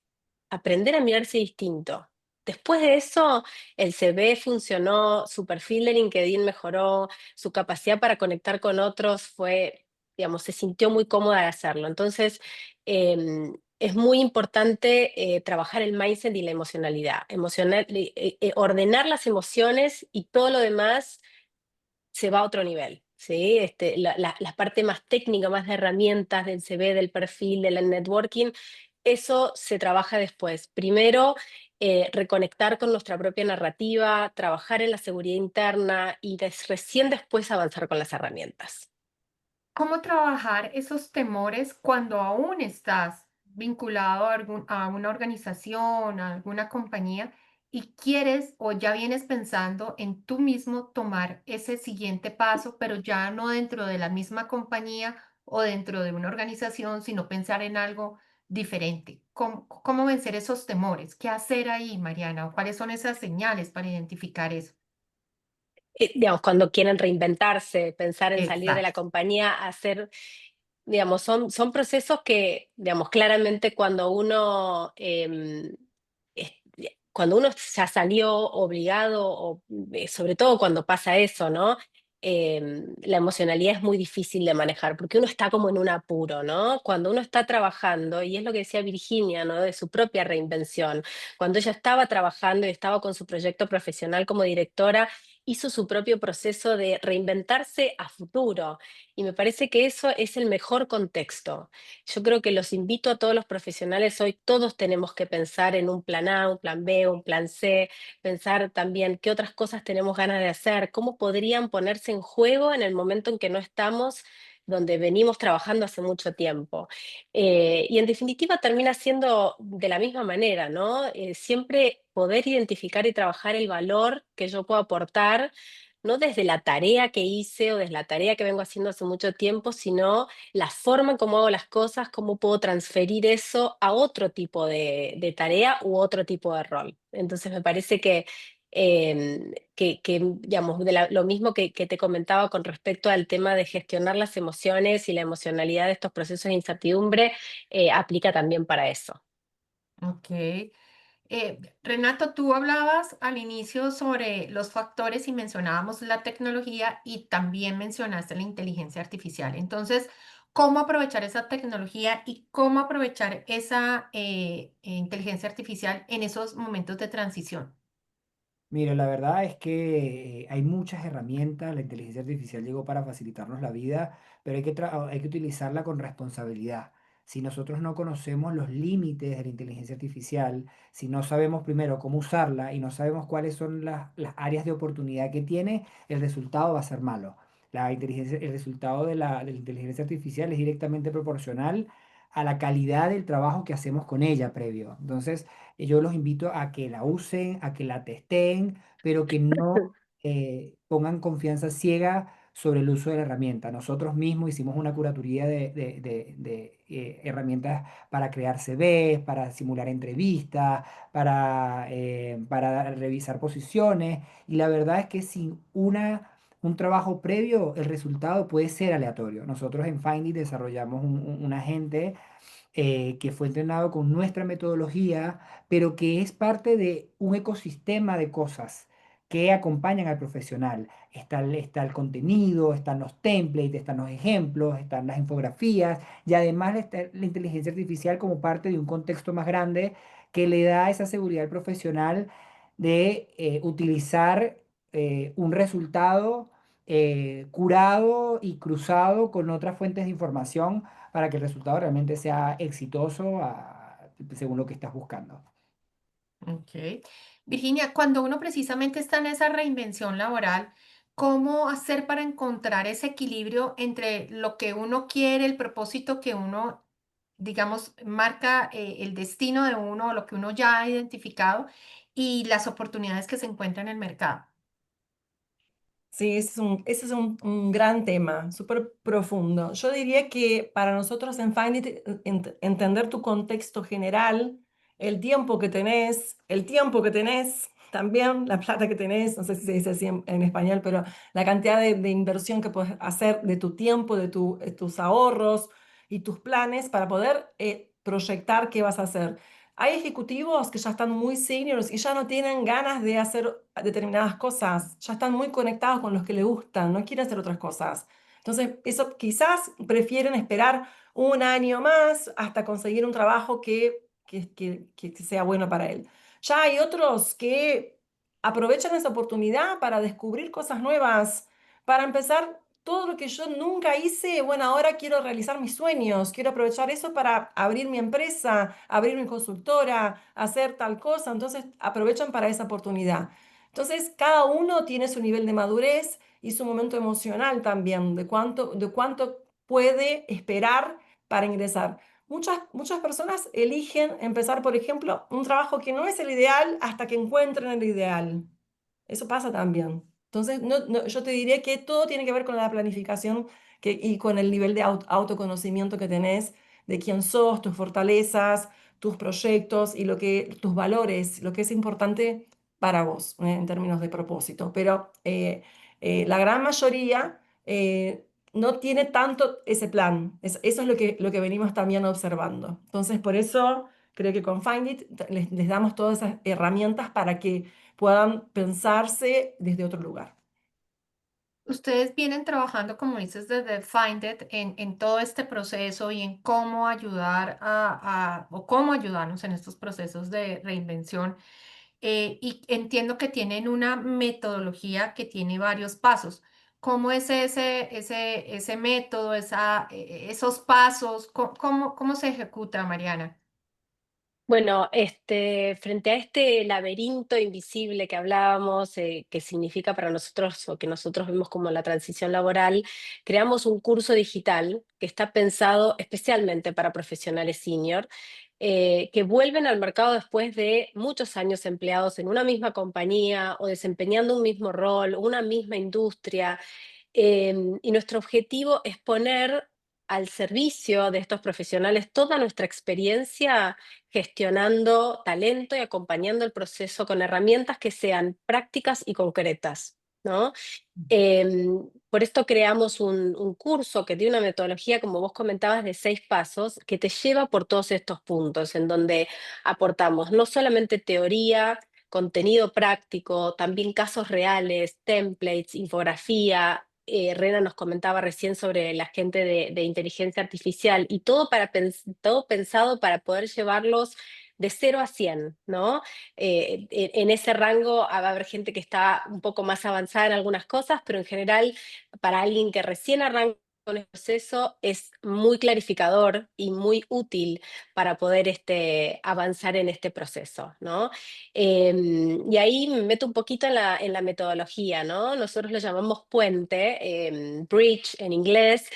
aprender a mirarse distinto. Después de eso, el CV funcionó, su perfil de LinkedIn mejoró, su capacidad para conectar con otros fue, digamos, se sintió muy cómoda de hacerlo. Entonces, es muy importante trabajar el mindset y la emocionalidad, ordenar las emociones y todo lo demás se va a otro nivel. ¿Sí? La parte más técnica, más de herramientas del CV, del perfil, del networking, eso se trabaja después. Primero, reconectar con nuestra propia narrativa, trabajar en la seguridad interna y recién después avanzar con las herramientas. ¿Cómo trabajar esos temores cuando aún estás vinculado a una organización, a alguna compañía y quieres o ya vienes pensando en tú mismo tomar ese siguiente paso, pero ya no dentro de la misma compañía o dentro de una organización, sino pensar en algo diferente? ¿Cómo vencer esos temores? ¿Qué hacer ahí, Mariana? ¿O cuáles son esas señales para identificar eso? Digamos, cuando quieren reinventarse, pensar en salir de la Exacto. compañía, hacer, digamos, son procesos que, digamos, claramente cuando uno ya salió obligado, o sobre todo cuando pasa eso, ¿no? La emocionalidad es muy difícil de manejar porque uno está como en un apuro, ¿no? Cuando uno está trabajando, y es lo que decía Virginia, ¿no? De su propia reinvención, cuando ella estaba trabajando y estaba con su proyecto profesional como directora, hizo su propio proceso de reinventarse a futuro. Y me parece que eso es el mejor contexto. Yo creo que los invito a todos los profesionales hoy, todos tenemos que pensar en un plan A, un plan B, un plan C, pensar también qué otras cosas tenemos ganas de hacer, cómo podrían ponerse en juego en el momento en que no estamos donde venimos trabajando hace mucho tiempo. Y en definitiva termina siendo de la misma manera, ¿no? Siempre poder identificar y trabajar el valor que yo puedo aportar, no desde la tarea que hice o desde la tarea que vengo haciendo hace mucho tiempo, sino la forma en cómo hago las cosas, cómo puedo transferir eso a otro tipo de tarea u otro tipo de rol. Entonces me parece digamos, lo mismo que te comentaba con respecto al tema de gestionar las emociones y la emocionalidad de estos procesos de incertidumbre, aplica también para eso. Ok. Renato, tú hablabas al inicio sobre los factores y mencionábamos la tecnología y también mencionaste la inteligencia artificial. Entonces, ¿cómo aprovechar esa tecnología y cómo aprovechar esa inteligencia artificial en esos momentos de transición? Mira, la verdad es que hay muchas herramientas, la inteligencia artificial llegó para facilitarnos la vida, pero hay que utilizarla con responsabilidad. Si nosotros no conocemos los límites de la inteligencia artificial, si no sabemos primero cómo usarla y no sabemos cuáles son las áreas de oportunidad que tiene, el resultado va a ser malo. El resultado de la inteligencia artificial es directamente proporcional a la calidad del trabajo que hacemos con ella previo. Entonces, yo los invito a que la usen, a que la testeen, pero que no pongan confianza ciega sobre el uso de la herramienta. Nosotros mismos hicimos una curatoría de herramientas para crear CVs, para simular entrevistas, para revisar posiciones, y la verdad es que sin un trabajo previo, el resultado puede ser aleatorio. Nosotros en Findy desarrollamos un agente que fue entrenado con nuestra metodología, pero que es parte de un ecosistema de cosas que acompañan al profesional. Está el contenido, están los templates, están los ejemplos, están las infografías, y además está la inteligencia artificial como parte de un contexto más grande que le da esa seguridad al profesional de utilizar un resultado curado y cruzado con otras fuentes de información para que el resultado realmente sea exitoso según lo que estás buscando. Ok. Virginia, cuando uno precisamente está en esa reinvención laboral, ¿cómo hacer para encontrar ese equilibrio entre lo que uno quiere, el propósito que uno, digamos, marca el destino de uno, lo que uno ya ha identificado y las oportunidades que se encuentran en el mercado? Sí, ese es un gran tema, súper profundo. Yo diría que para nosotros en Find It, entender tu contexto general, el tiempo que tenés, también la plata que tenés, no sé si se dice así en español, pero la cantidad de inversión que puedes hacer de tu tiempo, de tus ahorros y tus planes para poder proyectar qué vas a hacer. Hay ejecutivos que ya están muy seniors y ya no tienen ganas de hacer determinadas cosas, ya están muy conectados con los que les gustan, no quieren hacer otras cosas. Entonces, eso quizás prefieren esperar un año más hasta conseguir un trabajo que sea bueno para él. Ya hay otros que aprovechan esa oportunidad para descubrir cosas nuevas, para empezar todo lo que yo nunca hice. Bueno, ahora quiero realizar mis sueños, quiero aprovechar eso para abrir mi empresa, abrir mi consultora, hacer tal cosa. Entonces, aprovechan para esa oportunidad. Entonces, cada uno tiene su nivel de madurez y su momento emocional también, de cuánto puede esperar para ingresar. Muchas personas eligen empezar, por ejemplo, un trabajo que no es el ideal hasta que encuentren el ideal. Eso pasa también. Entonces, yo te diría que todo tiene que ver con la planificación y con el nivel de autoconocimiento que tenés, de quién sos, tus fortalezas, tus proyectos y tus valores, lo que es importante para vos, en términos de propósito. Pero la gran mayoría no tiene tanto ese plan. Eso es lo que venimos también observando. Entonces, por eso creo que con Find It les damos todas esas herramientas para que puedan pensarse desde otro lugar. Ustedes vienen trabajando, como dices, desde Find It en todo este proceso y en cómo ayudar o cómo ayudarnos en estos procesos de reinvención. Y entiendo que tienen una metodología que tiene varios pasos. ¿Cómo es ese método, esos pasos? ¿Cómo se ejecuta, Mariana? Bueno, frente a este laberinto invisible que hablábamos, que significa para nosotros o que nosotros vemos como la transición laboral, creamos un curso digital que está pensado especialmente para profesionales senior, que vuelven al mercado después de muchos años empleados en una misma compañía o desempeñando un mismo rol, una misma industria. Y nuestro objetivo es poner al servicio de estos profesionales toda nuestra experiencia gestionando talento y acompañando el proceso con herramientas que sean prácticas y concretas, ¿no? Por esto creamos un curso que tiene una metodología, como vos comentabas, de 6 pasos, que te lleva por todos estos puntos, en donde aportamos no solamente teoría, contenido práctico, también casos reales, templates, infografía. Rena nos comentaba recién sobre la gente de inteligencia artificial y todo, todo pensado para poder llevarlos de 0 a 100, ¿no? En ese rango va a haber gente que está un poco más avanzada en algunas cosas, pero en general para alguien que recién arranca con el proceso es muy clarificador y muy útil para poder avanzar en este proceso, ¿no? Y ahí me meto un poquito en la metodología, ¿no? Nosotros lo llamamos puente, bridge en inglés,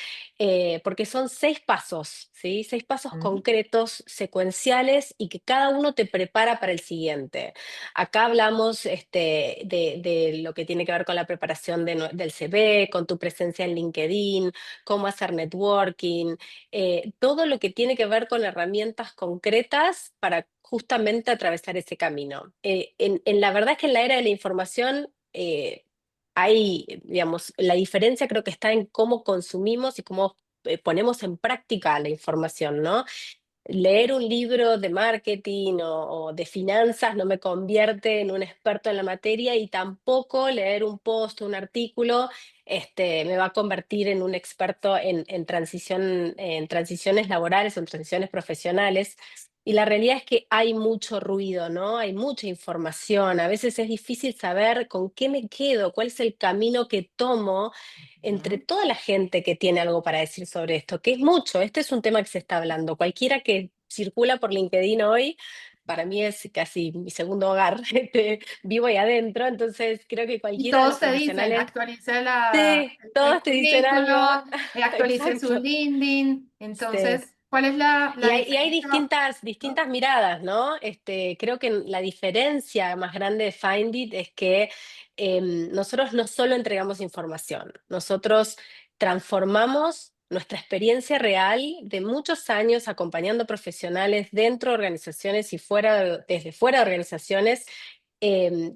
porque son 6 pasos, ¿sí? 6 pasos Mm. concretos, secuenciales y que cada uno te prepara para el siguiente. Acá hablamos de lo que tiene que ver con la preparación del CV, con tu presencia en LinkedIn, cómo hacer networking, todo lo que tiene que ver con herramientas concretas para justamente atravesar ese camino. La verdad es que en la era de la información hay, digamos, la diferencia creo que está en cómo consumimos y cómo ponemos en práctica la información, ¿no? Leer un libro de marketing o de finanzas no me convierte en un experto en la materia y tampoco leer un post o un artículo me va a convertir en un experto en transiciones laborales o en transiciones profesionales. Y la realidad es que hay mucho ruido, ¿no? Hay mucha información. A veces es difícil saber con qué me quedo, cuál es el camino que tomo entre Ujú. toda la gente que tiene algo para decir sobre esto, que es mucho. Este es un tema que se está hablando. Cualquiera que circula por LinkedIn hoy para mí es casi mi segundo hogar, vivo ahí adentro, entonces creo que Y cualquiera de los todos te dicen, profesionales, actualice sí, el todos te dicen algo, currículum, actualice su exacto, LinkedIn. sí. Entonces, ¿cuál es la Y hay diferencia? distintas miradas, ¿no? Creo que la diferencia más grande de Find It es que nosotros no solo entregamos información, nosotros transformamos nuestra experiencia real de muchos años acompañando profesionales dentro de organizaciones y desde fuera de organizaciones,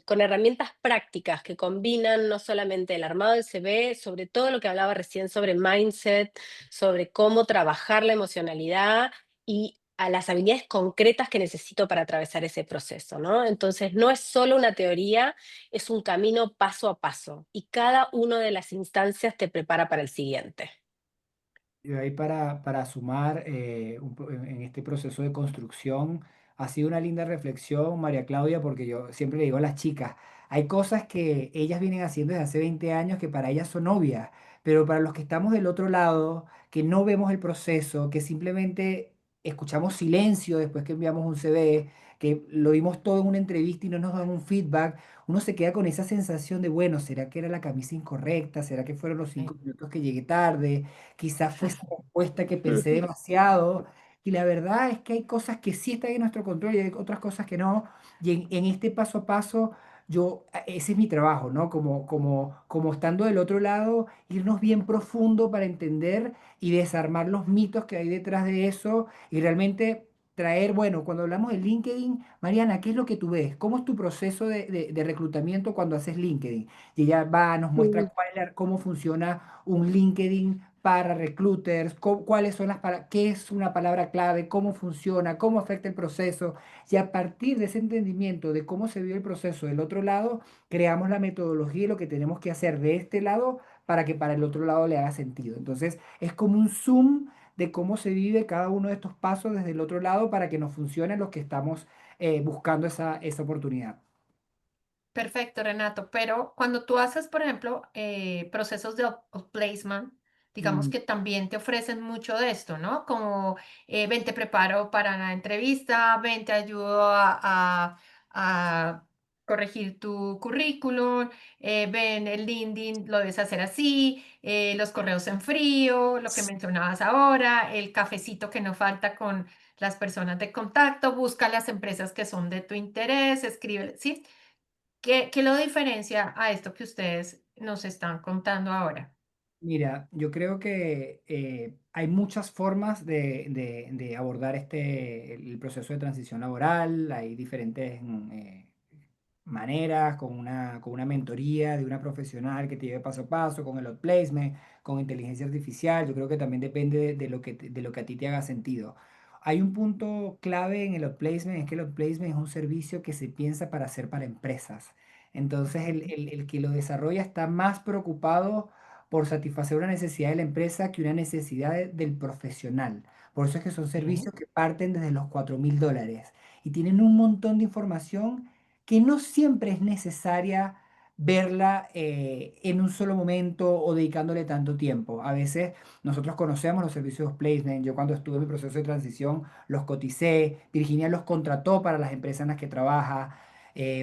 con herramientas prácticas que combinan no solamente el armado del CV, sobre todo lo que hablaba recién sobre mindset, sobre cómo trabajar la emocionalidad y a las habilidades concretas que necesito para atravesar ese proceso, ¿no? Entonces, no es solo una teoría, es un camino paso a paso y cada una de las instancias te prepara para el siguiente. Y ahí para sumar en este proceso de construcción, ha sido una linda reflexión, María Claudia, porque yo siempre le digo a las chicas, hay cosas que ellas vienen haciendo desde hace 20 años que para ellas son obvias, pero para los que estamos del otro lado, que no vemos el proceso, que simplemente escuchamos silencio después que enviamos un CV, que lo vimos todo en una entrevista y no nos dan un feedback, uno se queda con esa sensación de, bueno, ¿será que era la camisa incorrecta? ¿Será que fueron los Sí. 5 minutos que llegué tarde? Quizás fue esa respuesta que pensé demasiado. Y la verdad es que hay cosas que sí están en nuestro control y hay otras cosas que no. Y en este paso a paso, ese es mi trabajo, ¿no? Como estando del otro lado, irnos bien profundo para entender y desarmar los mitos que hay detrás de eso y realmente traer, bueno, cuando hablamos de LinkedIn, Mariana, ¿qué es lo que tú ves? ¿Cómo es tu proceso de reclutamiento cuando haces LinkedIn? Y ella va, nos muestra cómo funciona un LinkedIn para recruiters, cuáles son qué es una palabra clave, cómo funciona, cómo afecta el proceso. Y a partir de ese entendimiento de cómo se vive el proceso del otro lado, creamos la metodología y lo que tenemos que hacer de este lado para que para el otro lado le haga sentido. Entonces, es como un zoom de cómo se vive cada uno de estos pasos desde el otro lado para que nos funcione los que estamos buscando esa oportunidad. Perfecto, Renato. Pero cuando tú haces, por ejemplo, procesos de outplacement, digamos Mm. que también te ofrecen mucho de esto, ¿no? Como ven, te preparo para la entrevista, ven, te ayudo a corregir tu currículum, ven, el LinkedIn lo debes hacer así, los correos en frío, lo que mencionabas ahora, el cafecito que no falta con las personas de contacto, busca las empresas que son de tu interés, escribe, ¿sí? ¿Qué lo diferencia a esto que ustedes nos están contando ahora? Mira, yo creo que hay muchas formas de abordar el proceso de transición laboral, hay diferentes maneras, con una mentoría de una profesional que te lleve paso a paso, con el outplacement, con inteligencia artificial. Yo creo que también depende de lo que a ti te haga sentido. Hay un punto clave en el outplacement, es que el outplacement es un servicio que se piensa para hacer para empresas. Entonces, el que lo desarrolla está más preocupado por satisfacer una necesidad de la empresa que una necesidad del profesional. Por eso es que son Sí. servicios que parten desde los $4.000 y tienen un montón de información que no siempre es necesaria verla en un solo momento o dedicándole tanto tiempo. A veces nosotros conocemos los servicios placement. Yo cuando estuve en mi proceso de transición los coticé, Virginia los contrató para las empresas en las que trabaja,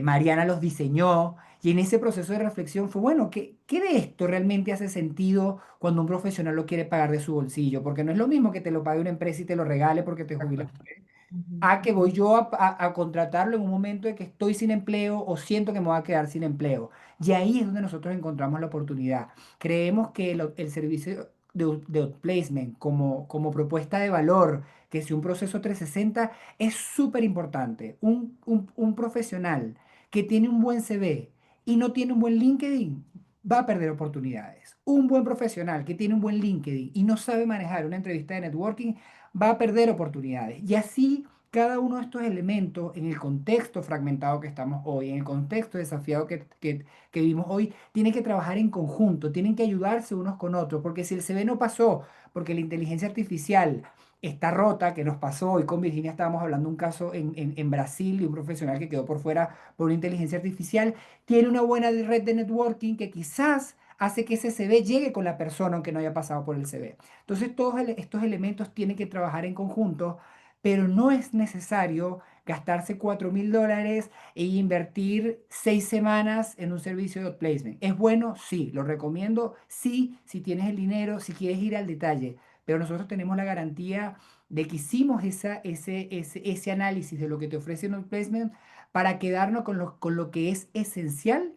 Mariana los diseñó. Y en ese proceso de reflexión fue, bueno, ¿qué de esto realmente hace sentido cuando un profesional lo quiere pagar de su bolsillo? Porque no es lo mismo que te lo pague una empresa y te lo regale porque te De jubilas acuerdo. Ujú. a que voy yo a contratarlo en un momento de que estoy sin empleo o siento que me voy a quedar sin empleo. Y ahí es donde nosotros encontramos la oportunidad. Creemos que el servicio de outplacement como propuesta de valor, que si un proceso 360 es súper importante. Un profesional que tiene un buen CV y no tiene un buen LinkedIn va a perder oportunidades. Un buen profesional que tiene un buen LinkedIn y no sabe manejar una entrevista de networking va a perder oportunidades. Y así cada uno de estos elementos en el contexto fragmentado que estamos hoy, en el contexto desafiado que vivimos hoy, tienen que trabajar en conjunto, tienen que ayudarse unos con otros, porque si el CV no pasó, porque la inteligencia artificial está rota, que nos pasó, hoy con Virginia estábamos hablando de un caso en Brasil de un profesional que quedó por fuera por una inteligencia artificial, tiene una buena red de networking que quizás hace que ese CV llegue con la persona aunque no haya pasado por el CV. Entonces, todos estos elementos tienen que trabajar en conjunto, pero no es necesario gastarse $4.000 e invertir 6 semanas en un servicio de outplacement. ¿Es bueno? Sí. ¿Lo recomiendo? Sí, si tienes el dinero, si quieres ir al detalle. Pero nosotros tenemos la garantía de que hicimos ese análisis de lo que te ofrece un outplacement para quedarnos con lo que es esencial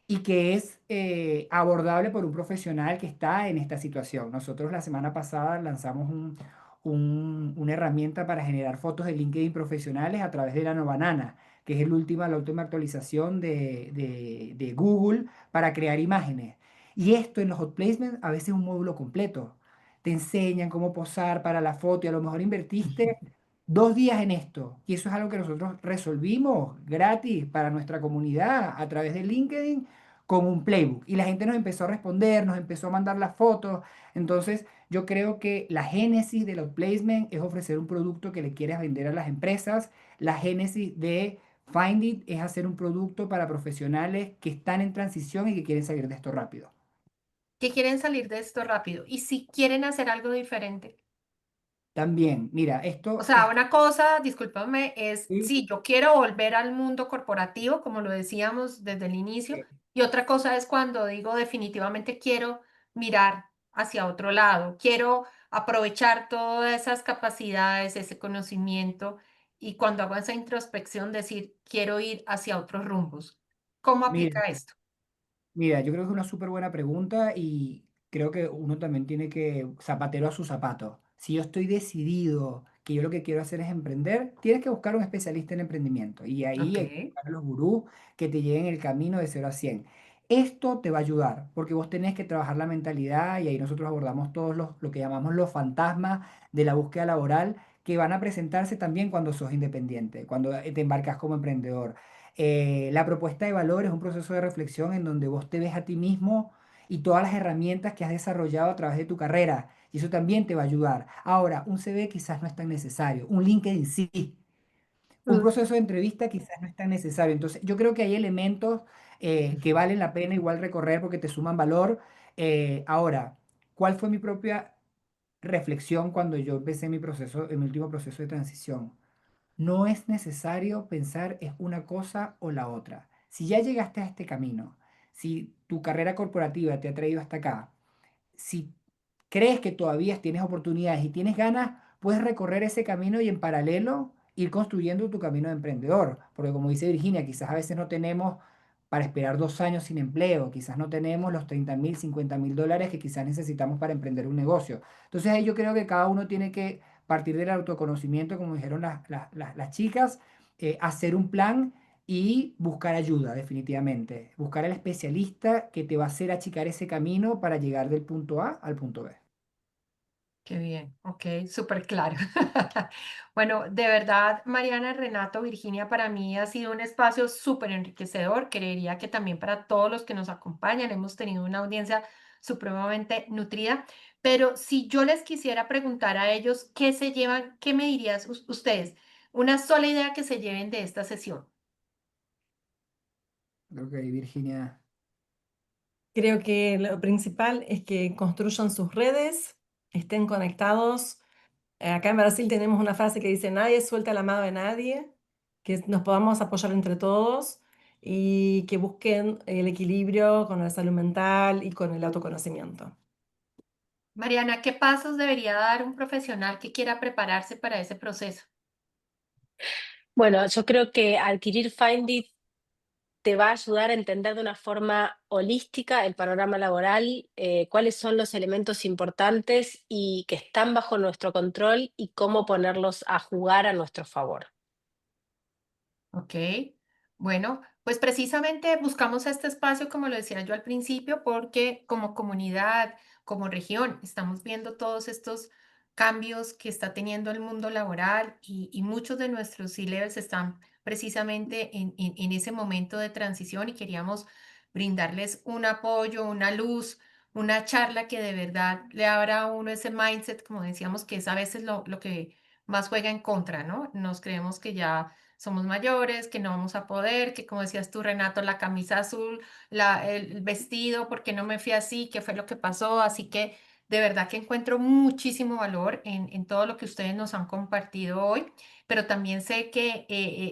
y que es abordable por un profesional que está en esta situación. Nosotros la semana pasada lanzamos una herramienta para generar fotos de LinkedIn profesionales a través de Nanobanana, que es la última actualización de Google para crear imágenes. Y esto en los hot placements a veces es un módulo completo. Te enseñan cómo posar para la foto y a lo mejor invertiste 2 días en esto. Y eso es algo que nosotros resolvimos gratis para nuestra comunidad a través de LinkedIn con un playbook. Y la gente nos empezó a responder, nos empezó a mandar las fotos. Entonces, yo creo que la génesis del outplacement es ofrecer un producto que le quieres vender a las empresas. La génesis de Find It es hacer un producto para profesionales que están en transición y que quieren salir de esto rápido. Que quieren salir de esto rápido. Y si quieren hacer algo diferente. También, mira, O esto sea, es... una cosa, discúlpame, es Sí, sí, yo quiero volver al mundo corporativo, como lo decíamos desde el inicio, y otra cosa es cuando digo definitivamente quiero mirar hacia otro lado, quiero aprovechar todas esas capacidades, ese conocimiento, y cuando hago esa introspección decir quiero ir hacia otros rumbos. ¿Cómo mira, aplica esto? Mira, yo creo que es una súper buena pregunta y creo que uno también tiene que zapatero a su zapato. Si yo estoy decidido que yo lo que quiero hacer es emprender, tienes que buscar un especialista en emprendimiento y ahí Ok. hay que buscar a los gurús que te lleven el camino de 0 a 100. Esto te va a ayudar porque vos tenés que trabajar la mentalidad y ahí nosotros abordamos todos lo que llamamos los fantasmas de la búsqueda laboral que van a presentarse también cuando sos independiente, cuando te embarcas como emprendedor. La propuesta de valor es un proceso de reflexión en donde vos te ves a ti mismo y todas las herramientas que has desarrollado a través de tu carrera. Y eso también te va a ayudar. Ahora, un CV quizás no es tan necesario. Un LinkedIn sí. Un Mm. proceso de entrevista quizás no es tan necesario. Entonces, yo creo que hay elementos que valen la pena igual recorrer porque te suman valor. Ahora, ¿cuál fue mi propia reflexión cuando yo empecé en mi último proceso de transición? No es necesario pensar es una cosa o la otra. Si ya llegaste a este camino, si tu carrera corporativa te ha traído hasta acá, si crees que todavía tienes oportunidades y tienes ganas, puedes recorrer ese camino y en paralelo ir construyendo tu camino de emprendedor. Porque como dice Virginia, quizás a veces no tenemos para esperar 2 años sin empleo, quizás no tenemos los 30.000, $50.000 que quizás necesitamos para emprender un negocio. Entonces ahí yo creo que cada uno tiene que partir del autoconocimiento, como dijeron las chicas, hacer un plan y buscar ayuda, definitivamente. Buscar al especialista que te va a hacer achicar ese camino para llegar del punto A al punto B. Qué bien, ok, súper claro. Bueno, de verdad, Mariana, Renato, Virginia, para mí ha sido un espacio súper enriquecedor. Creería que también para todos los que nos acompañan hemos tenido una audiencia supremamente nutrida. Pero si yo les quisiera preguntar a ellos qué se llevan, ¿qué me dirías ustedes? Una sola idea que se lleven de esta sesión. Ok, Virginia. Creo que lo principal es que construyan sus redes, estén conectados. Acá en Brasil tenemos una frase que dice, nadie suelta la mano de nadie, que nos podamos apoyar entre todos y que busquen el equilibrio con la salud mental y con el autoconocimiento. Mariana, ¿qué pasos debería dar un profesional que quiera prepararse para ese proceso? Bueno, yo creo que adquirir Find te va a ayudar a entender de una forma holística el panorama laboral, cuáles son los elementos importantes y que están bajo nuestro control y cómo ponerlos a jugar a nuestro favor. Ok, bueno, pues precisamente buscamos este espacio, como lo decía yo al principio, porque como comunidad, como región, estamos viendo todos estos cambios que está teniendo el mundo laboral y muchos de nuestros C-levels están precisamente en ese momento de transición y queríamos brindarles un apoyo, una luz, una charla que de verdad le abra a uno ese mindset, como decíamos, que es a veces lo que más juega en contra, ¿no? Nos creemos que ya somos mayores, que no vamos a poder, que como decías tú, Renato, la camisa azul, el vestido, porque no me fui así, qué fue lo que pasó. Así que De verdad que encuentro muchísimo valor en todo lo que ustedes nos han compartido hoy, pero también sé que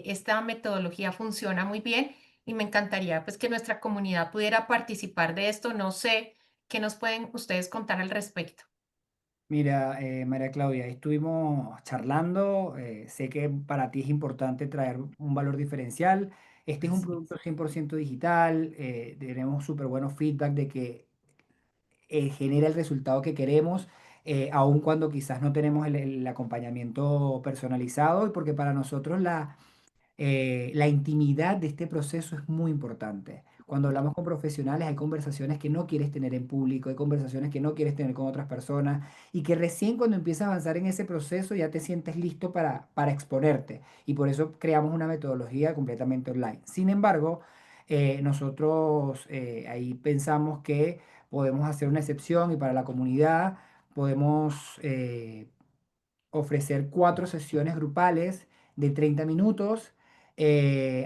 esta metodología funciona muy bien y me encantaría pues que nuestra comunidad pudiera participar de esto. No sé qué nos pueden ustedes contar al respecto. Mira, María Claudia, estuvimos charlando, sé que para ti es importante traer un valor diferencial. Este es un Así es. producto 100% digital, tenemos súper buenos feedback de que genera el resultado que queremos, aun cuando quizás no tenemos el acompañamiento personalizado, y porque para nosotros la intimidad de este proceso es muy importante. Cuando hablamos con profesionales hay conversaciones que no quieres tener en público, hay conversaciones que no quieres tener con otras personas y que recién cuando empiezas a avanzar en ese proceso ya te sientes listo para exponerte. Y por eso creamos una metodología completamente online. Sin embargo, nosotros ahí pensamos que podemos hacer una excepción y para la comunidad podemos ofrecer 4 sesiones grupales de 30 minutos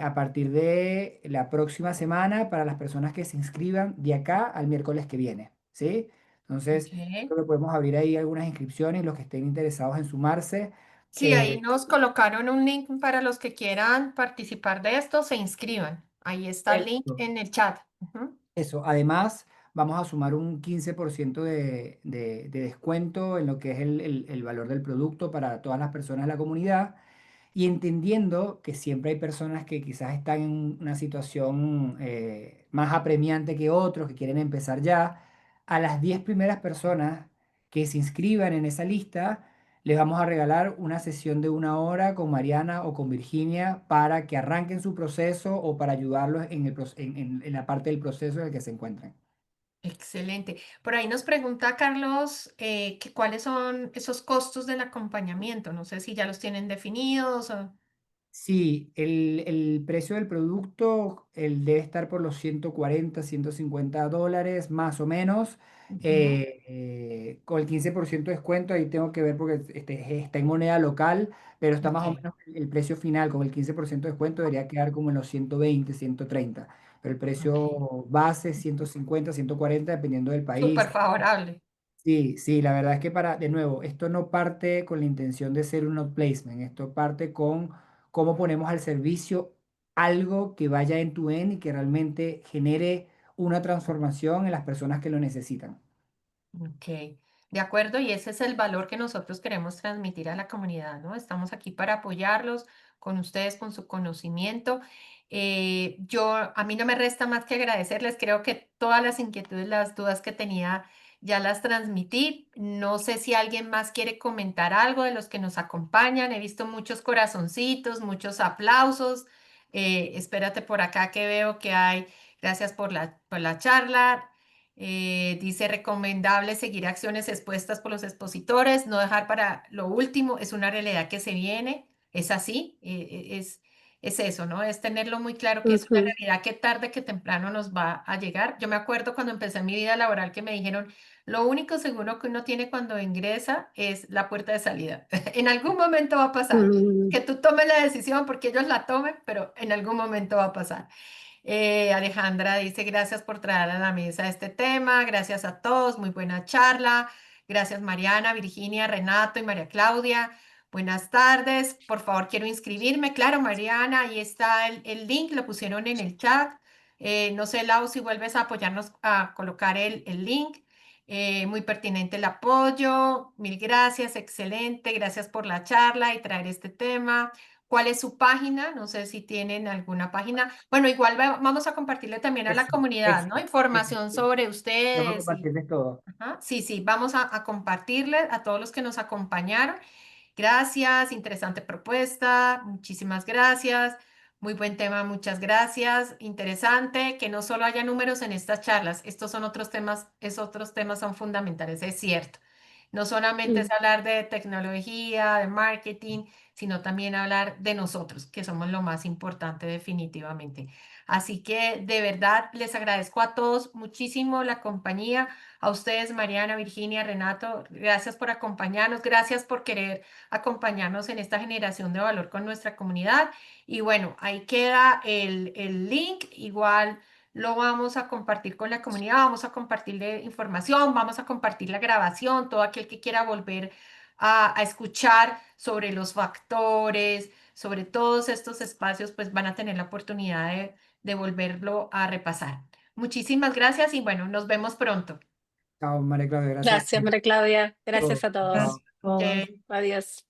a partir de la próxima semana para las personas que se inscriban de acá al miércoles que viene, ¿sí? Entonces, Ok. creo que podemos abrir ahí algunas inscripciones, los que estén interesados en sumarse. Sí, ahí eh, nos colocaron un link para los que quieran participar de esto, se inscriban. Ahí está el link eso. en el chat. Ujú. Eso, además, vamos a sumar un 15% de descuento en lo que es el valor del producto para todas las personas de la comunidad. Y entendiendo que siempre hay personas que quizás están en una situación más apremiante que otros, que quieren empezar ya, a las 10 primeras personas que se inscriban en esa lista, les vamos a regalar una sesión de 1 hora con Mariana o con Virginia para que arranquen su proceso o para ayudarlos en la parte del proceso en el que se encuentran. Excelente. Por ahí nos pregunta Carlos que cuáles son esos costos del acompañamiento. No sé si ya los tienen definidos o... Sí, el precio del producto debe estar por los 140, $150, más o menos. Ujú. Con el 15% de descuento, ahí tengo que ver porque está en moneda local, pero está más o Ok, menos el precio final. Con el 15% de descuento debería quedar como en los 120, 130. Pero el ok. precio base 150, 140, dependiendo del Súper país. favorable. Sí, sí, la verdad es que de nuevo, esto no parte con la intención de ser un outplacement, esto parte con cómo ponemos al servicio algo que vaya en tu end y que realmente genere una transformación en las personas que lo necesitan. Ok, de acuerdo, y ese es el valor que nosotros queremos transmitir a la comunidad, ¿no? Estamos aquí para apoyarlos con ustedes, con su conocimiento. A mí no me resta más que agradecerles, creo que todas las inquietudes, las dudas que tenía, ya las transmití. No sé si alguien más quiere comentar algo de los que nos acompañan. He visto muchos corazoncitos, muchos aplausos. Espérate por acá que veo que hay. Gracias por la charla. Dice recomendable seguir acciones expuestas por los expositores, no dejar para lo último, es una realidad que se viene, es así, es eso, ¿no? Es tenerlo muy claro que es una Ujú, realidad que tarde que temprano nos va a llegar. Yo me acuerdo cuando empecé mi vida laboral que me dijeron, lo único seguro que uno tiene cuando ingresa es la puerta de salida. En algún momento va a pasar. mm, Que tú tomes la decisión porque ellos la tomen, pero en algún momento va a pasar. Alejandra dice, gracias por traer a la mesa este tema, gracias a todos, muy buena charla, gracias Mariana, Virginia, Renato y María Claudia, buenas tardes, por favor quiero inscribirme, claro Mariana, ahí está el link, lo pusieron en el chat. No sé Lau si vuelves a apoyarnos a colocar el link. Muy pertinente el apoyo, mil gracias, excelente, gracias por la charla y traer este tema. ¿Cuál es su página? No sé si tienen alguna página. Bueno, igual vamos a compartirle también a la Eso, comunidad, eso, ¿no? eso. Información Sí. sobre Vamos a ustedes y... compartirles todo. Ajá, sí, sí, vamos a compartirle a todos los que nos acompañaron. Gracias, interesante propuesta, muchísimas gracias. Muy buen tema, muchas gracias. Interesante que no solo haya números en estas charlas, estos son otros temas, otros temas son fundamentales, es cierto. No solamente es mm. hablar de tecnología, de marketing, sino también hablar de nosotros, que somos lo más importante definitivamente. Así que de verdad les agradezco a todos muchísimo la compañía, a ustedes, Mariana, Virginia, Renato, gracias por acompañarnos, gracias por querer acompañarnos en esta generación de valor con nuestra comunidad. Y bueno, ahí queda el link, igual lo vamos a compartir con la comunidad, vamos a compartirle información, vamos a compartir la grabación, todo aquel que quiera volver a escuchar sobre los factores, sobre todos estos espacios, pues van a tener la oportunidad de volverlo a repasar. Muchísimas gracias y bueno, nos vemos pronto. Chao, María Claudia, gracias. Gracias, María Claudia. Gracias a todos. Chao. Gracias. Que Adiós.